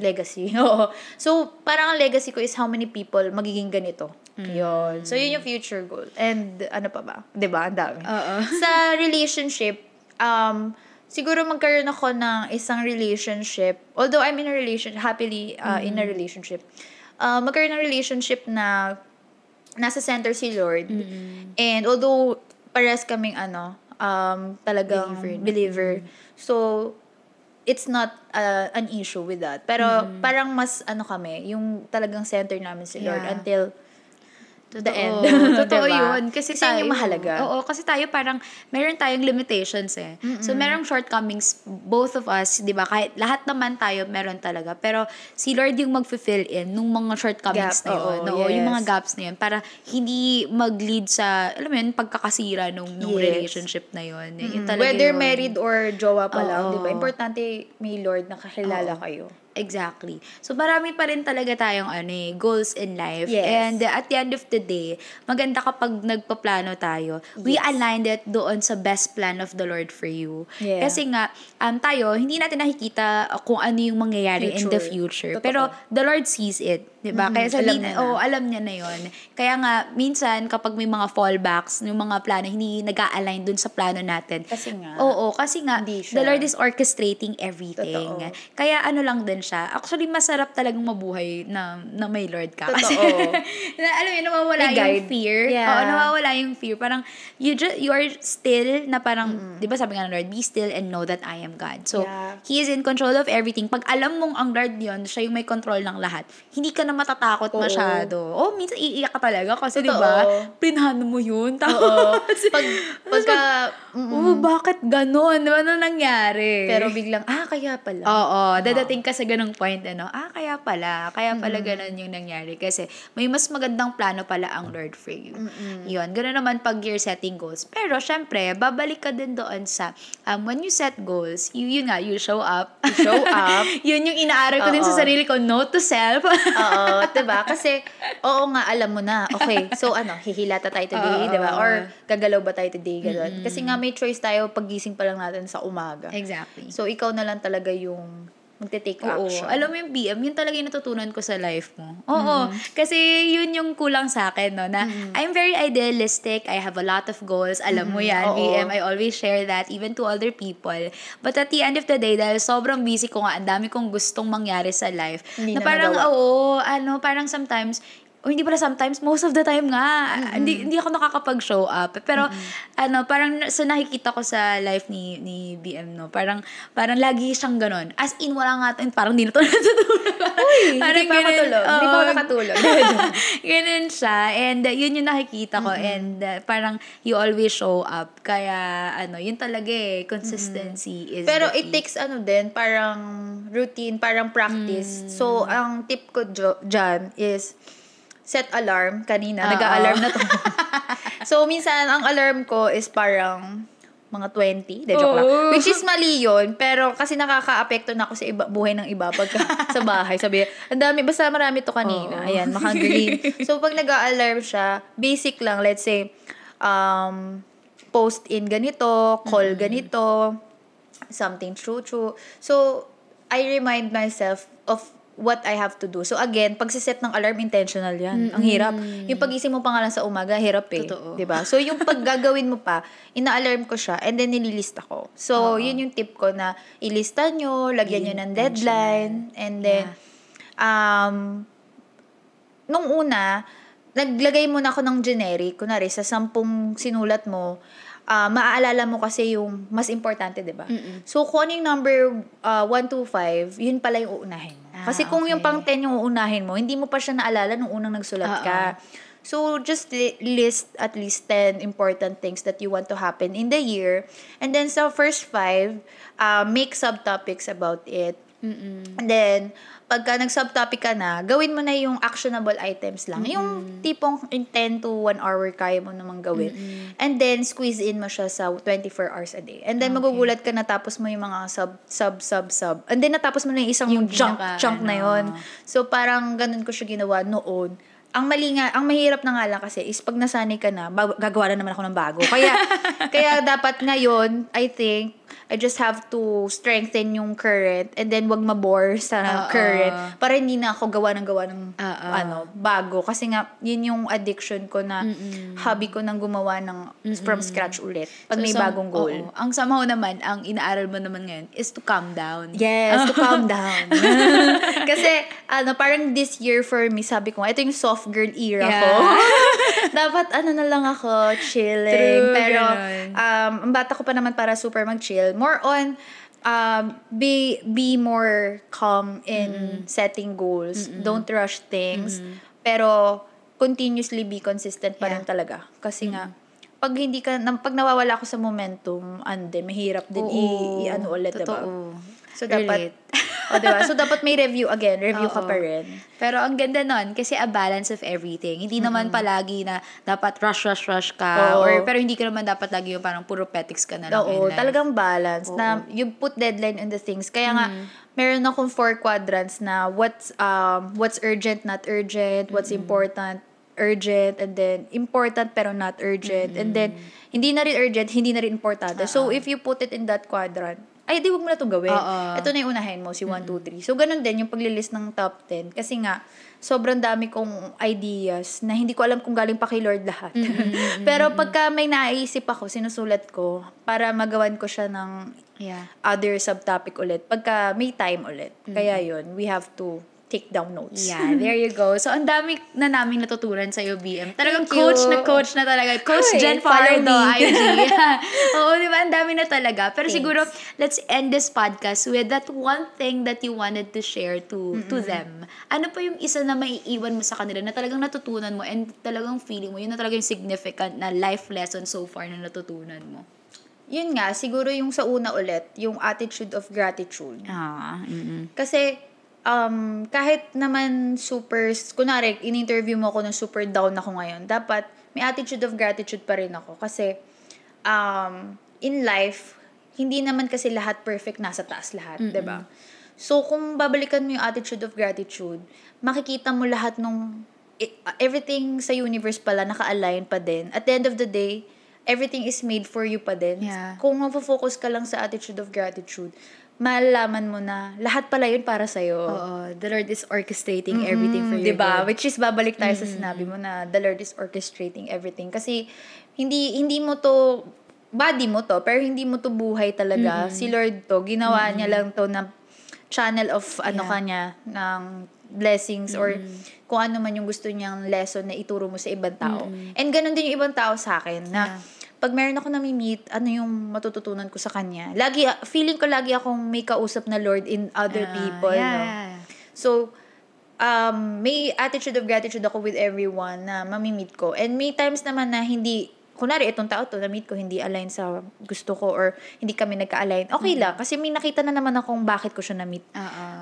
Oo. So, parang ang legacy ko is how many people magiging ganito. Yun. So, yun yung future goal. And, ano pa ba? Diba? Ang dami. Sa relationship, siguro magkaroon ako ng isang relationship. Although I'm in a relationship, happily in a relationship. Magkaroon ng relationship na nasa center si Lord. And although parehas kaming talagang believer. So, it's not an issue with that. Pero parang mas kami, yung talagang center namin si Lord until the end. Totoo yun. Kasi tayo, yung mahalaga. Oo, kasi tayo parang, meron tayong limitations eh. So, merong shortcomings, both of us, di ba? Kahit lahat naman tayo, meron talaga. Pero, si Lord yung mag-fill in nung mga shortcomings na yun. Yung mga gaps na yun. Para hindi mag-lead sa, alam mo yun, pagkakasira nung relationship na yun. Yun talaga whether yun. Married or jowa pa lang, di ba? Importante, may Lord na kakilala kayo. Exactly. So, marami pa rin talaga tayong goals in life. Yes. And at the end of the day, maganda kapag nagpaplano tayo, we aligned it doon sa best plan of the Lord for you. Yeah. Kasi nga, tayo, hindi natin nakikita kung ano yung mangyayari in the future. Totoo. Pero, the Lord sees it. Diba? Kaya alam niya na yun. Kaya nga, minsan, kapag may mga fallbacks, yung mga plano, hindi nag-a-align dun sa plano natin. Kasi nga. Kasi nga, the Lord is orchestrating everything. Totoo. Kaya lang din siya. Actually, masarap talagang mabuhay na may Lord ka. Totoo. Kasi, alam mo, nawawala yung fear. Yeah. Oo, nawawala yung fear. Parang, you are still na parang, di ba sabi nga ng Lord, be still and know that I am God. So, He is in control of everything. Pag alam mong ang Lord yun, siya yung may control ng lahat, hindi ka na matatakot masyado. Minsan iiyak ka talaga kasi, di ba, plinano mo yun. Tapos, bakit ganon? Ano nangyari? Pero biglang, kaya pala. Dadating ka sa ganong point, kaya pala ganon yung nangyari. Kasi may mas magandang plano pala ang Lord for you. Yun, ganon naman pag you're setting goals. Pero, syempre, babalik ka din doon sa, when you set goals, you show up. Yun yung inaaral ko din sa sarili ko, no to self. Diba? Kasi, nga, alam mo na. Okay, so hihilata tayo today, diba? Or gagalaw ba tayo today, Kasi nga may choice tayo pagising pa lang natin sa umaga. Exactly. So, ikaw na lang talaga yung magte-take Oo. action. Alam mo yung BM, yun talaga yung natutunan ko sa life mo. Oo. Kasi yun yung kulang sa akin, no? Na I'm very idealistic. I have a lot of goals. Alam mo yan, BM. I always share that even to other people. But at the end of the day, dahil sobrang busy ko nga, ang dami kong gustong mangyari sa life. Hindi na na parang, nagawa. parang sometimes, o hindi pala sometimes, most of the time nga, hindi ako nakakapag-show up. Pero, parang sa nakikita ko sa life ni BM, no, parang lagi siyang ganon. As in, wala nga, parang hindi na ito natutulog. Uy, hindi pa ako tulog. Hindi pa ako nakatulog. Ganun siya. And yun yung nakikita ko. And parang you always show up. Kaya, yun talaga consistency is Pero the it key. takes parang routine, parang practice. So, ang tip ko dyan is set alarm. Kanina, nag-a-alarm na to. So, minsan, ang alarm ko is parang mga 20. De, joke lang. Which is mali yun. Pero kasi nakaka-apekto na ako sa buhay ng iba pagka sa bahay. Sabi, ang dami, basta marami to kanina. Ayan, makang-green. So, pag nag-a-alarm siya, basic lang, let's say, post in ganito, call ganito, something true. So, I remind myself of what I have to do. So again, pagsiset ng alarm, intentional yan. Ang hirap. Yung pagising mo pa nga lang sa umaga, hirap eh. Totoo. Diba? So yung paggagawin mo pa, ina-alarm ko siya and then nililista ko. So yun yung tip ko na ilista nyo, lagyan nyo ng deadline, and then nung una, naglagay muna ako ng generic. Kunwari, sa 10 sinulat mo, maaalala mo kasi yung mas importante, diba? So, kung yung number 1 to 5, yun pala yung uunahin mo. Kasi kung yung pang 10 yung uunahin mo, hindi mo pa siya naalala nung unang nagsulat ka. So, just list at least 10 important things that you want to happen in the year. And then, sa first 5, make subtopics about it. And then, pagka nag-subtopic ka na, gawin mo na yung actionable items lang. Yung tipong in 10 to 1 hour kaya mo namang gawin. And then, squeeze in mo siya sa 24 hours a day. And then, magugulat ka na tapos mo yung mga sub. And then, natapos mo na yung isang chunk na yon. So, parang ganun ko siya ginawa noon. Ang mahirap na nga lang kasi is pag nasanay ka na, gagawa na naman ako ng bago. Kaya dapat ngayon, I think, I just have to strengthen yung current and then wag mabore sa current para hindi na ako gawa ng bago. Kasi nga, yun yung addiction ko na hobby ko nang gumawa ng from scratch ulit pag may bagong goal. Ang somehow naman, ang inaaral mo naman ngayon is to calm down. Yes, to calm down. Kasi, parang this year for me, sabi ko, ito yung soft girl era ko. Dapat, na lang ako, chilling. True, pero, ang bata ko pa naman para super mag-chill. More on, be more calm in setting goals. Don't rush things. Pero, continuously be consistent pa rin talaga. Kasi nga, pag nawawala ako sa momentum, mahirap din ulit, diba? So, dapat, diba? So, dapat may review ka pa rin. Pero ang ganda nun, kasi a balance of everything. Hindi naman palagi na dapat rush ka, pero hindi ka naman dapat lagi yung parang puro petics ka na lang in life. Talagang balance, na you put deadline on the things. Kaya nga, meron akong 4 quadrants na what's urgent, not urgent, what's important, urgent, and then important pero not urgent, and then hindi na rin urgent, hindi na rin importante. So, if you put it in that quadrant, di wag mo na itong gawin. Ito na yung unahin mo, si 1, 2, 3. So, ganun din yung paglilist ng top 10. Kasi nga, sobrang dami kong ideas na hindi ko alam kung galing pa kay Lord lahat. Pero pagka may naisip ako, sinusulat ko para magawan ko siya ng other subtopic ulit. Pagka may time ulit. Kaya yun, we have to take down notes. Yeah, there you go. So, ang dami na namin natutunan sa'yo, BM. Talagang coach na talaga. Coach Jen Pardo, IG. Oo, di ba? Ang dami na talaga. Pero siguro, let's end this podcast with that one thing that you wanted to share to them. Ano pa yung isa na maiiwan mo sa kanila na talagang natutunan mo and talagang feeling mo, yun na talagang significant na life lesson so far na natutunan mo? Yun nga, siguro yung sa una ulit, yung attitude of gratitude. Kasi, kahit naman kunwari, in-interview mo ako ng super down ako ngayon, dapat may attitude of gratitude pa rin ako. Kasi, in life, hindi naman kasi lahat perfect nasa taas lahat, diba? So, kung babalikan mo yung attitude of gratitude, makikita mo lahat everything sa universe pala naka-align pa din. At the end of the day, everything is made for you pa din. Yeah. Kung mag-focus ka lang sa attitude of gratitude, malalaman mo na lahat pala yun para sa'yo. Oo, the Lord is orchestrating everything for your diba? good. Which is, babalik tayo sa sinabi mo na the Lord is orchestrating everything. Kasi, hindi mo to, body mo to, pero hindi mo to buhay talaga. Si Lord to, ginawa niya lang to na channel of, kanya, ng blessings or kung ano man yung gusto niyang lesson na ituro mo sa ibang tao. And ganun din yung ibang tao sa akin na, pag meron ako nami-meet, ano yung matututunan ko sa kanya? Feeling ko lagi akong may kausap na Lord in other people, no? So, may attitude of gratitude ako with everyone na mami-meet ko. And may times naman na hindi, kunwari, itong tao to, na-meet ko, hindi align sa gusto ko or hindi kami nagka-align. Okay lang, kasi may nakita na naman akong bakit ko siya na-meet.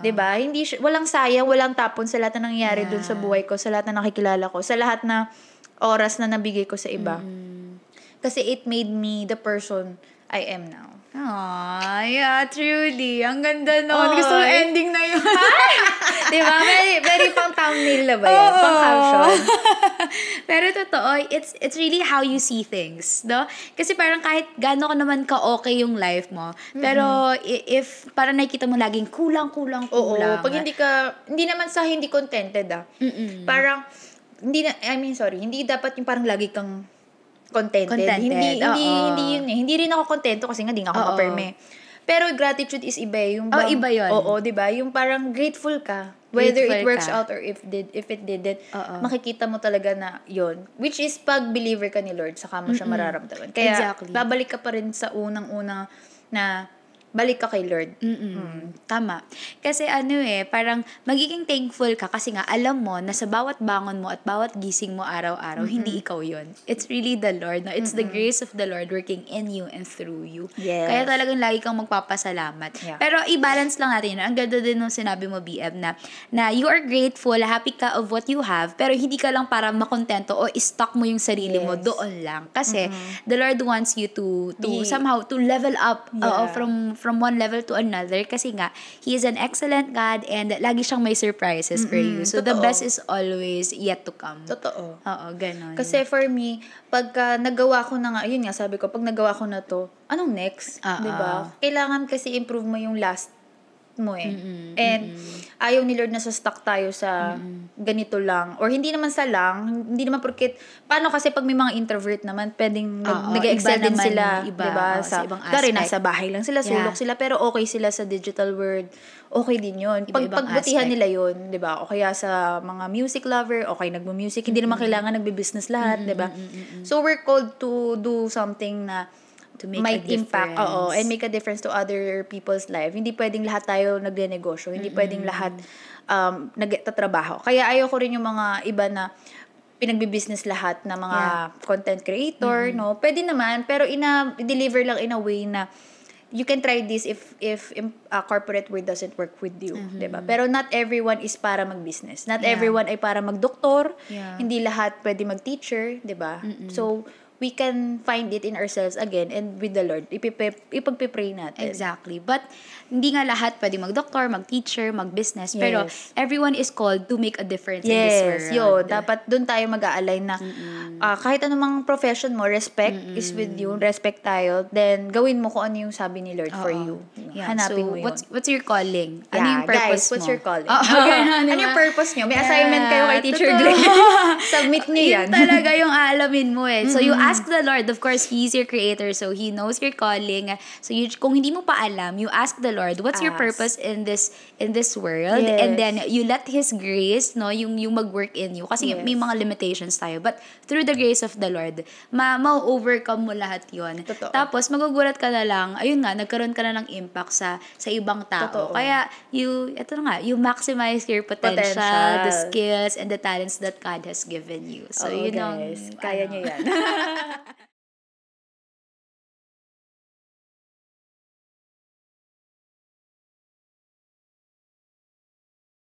Diba? Walang sayang, walang tapon sa lahat na nangyayari dun sa buhay ko, sa lahat na nakikilala ko, sa lahat na oras na nabigay ko sa iba. Kasi it made me the person I am now. Yeah, truly. Ang ganda nun. Gusto ko ending na yun. Diba? Very pang thumbnail na ba yun? Pang caption. Pero totoo, it's really how you see things, no? Kasi parang kahit gaano ka naman ka-okay yung life mo, pero if parang nakikita mo laging kulang. Oo, pag hindi naman sa hindi contented parang, hindi dapat yung parang lagi kang contented. Hindi yun eh. Hindi rin ako kontento kasi nga di nga ako maperme. Pero gratitude is iba yung iba yun. Oo, diba? Yung parang grateful ka. Whether it works out or if it didn't, makikita mo talaga na yun. Which is pag believer ka ni Lord, saka mo siya mararamdaman. Kaya babalik ka pa rin sa unang-una na balik ka kay Lord. Tama. Kasi parang magiging thankful ka kasi nga alam mo na sa bawat bangon mo at bawat gising mo araw-araw, hindi ikaw yun. It's really the Lord. No? It's the grace of the Lord working in you and through you. Yes. Kaya talagang lagi kang magpapasalamat. Yeah. Pero i-balance lang natin yun. Ang ganda din nung sinabi mo, BM, na you are grateful, happy ka of what you have, pero hindi ka lang para makontento o i-stuck mo yung sarili mo doon lang. Kasi the Lord wants you to somehow to level up from one level to another kasi nga, He is an excellent God and lagi siyang may surprises for you. So, the best is always yet to come. Totoo. Oo, ganun. Kasi for me, pagka nagawa ko na nga, yun nga, sabi ko, pag nagawa ko na to, anong next? Diba? Kailangan kasi improve mo yung last mo eh. And ayaw ni Lord na sa stuck tayo sa ganito lang. Or hindi naman sa lang, hindi naman porket, paano kasi pag may mga introvert naman, pwedeng nag-excel din sila, diba? Sa ibang aspect. Nasa bahay lang sila, sulok sila, pero okay sila sa digital world. Okay din yun. Pagbutihan nila yun, diba? O kaya sa mga music lover, okay, nagmo-music, hindi naman kailangan nagbe-business lahat, diba? So, we're called to do something na to make might a impact, and make a difference to other people's life. Hindi pwedeng lahat tayo nagne-negosyo, hindi pwedeng lahat nagtatrabaho. Kaya ayoko rin yung mga iba na pinagbi-business lahat na mga content creator, no? Pwede naman, pero i-deliver lang in a way na you can try this if corporate world doesn't work with you, 'di ba? Pero not everyone is para mag-business. Not everyone ay para mag-doktor. Hindi lahat pwede mag-teacher, 'di ba? So we can find it in ourselves again and with the Lord. Ipagpipray natin. Exactly. But, hindi nga lahat pwede mag-doctor, mag-teacher, mag-business. Pero, everyone is called to make a difference in this world. Yun. Dapat dun tayo mag-a-align na kahit anumang profession mo, respect is with you. Respect tayo. Then, gawin mo kung ano yung sabi ni Lord for you. Hanapin mo yun. What's your calling? Ano yung purpose guys, what's mo? your calling? Ano yung purpose nyo? May assignment kayo kay Teacher Glenn. Submit nyo yan. Yun talaga yung aalamin mo eh. So, you ask the Lord. Of course, He's your creator. So, He knows your calling. So, kung hindi mo pa alam, you ask the Lord, what's your purpose in this world? Yes. And then, you let His grace, no, yung mag-work in you. Kasi may mga limitations tayo. But, through the grace of the Lord, ma-overcome mo lahat yon. Totoo. Tapos, magugulat ka na lang, ayun nga, nagkaroon ka na ng impact sa ibang tao. Totoo. Kaya, you maximize your potential, the skills, and the talents that God has given you. So, guys, kaya nyo yan.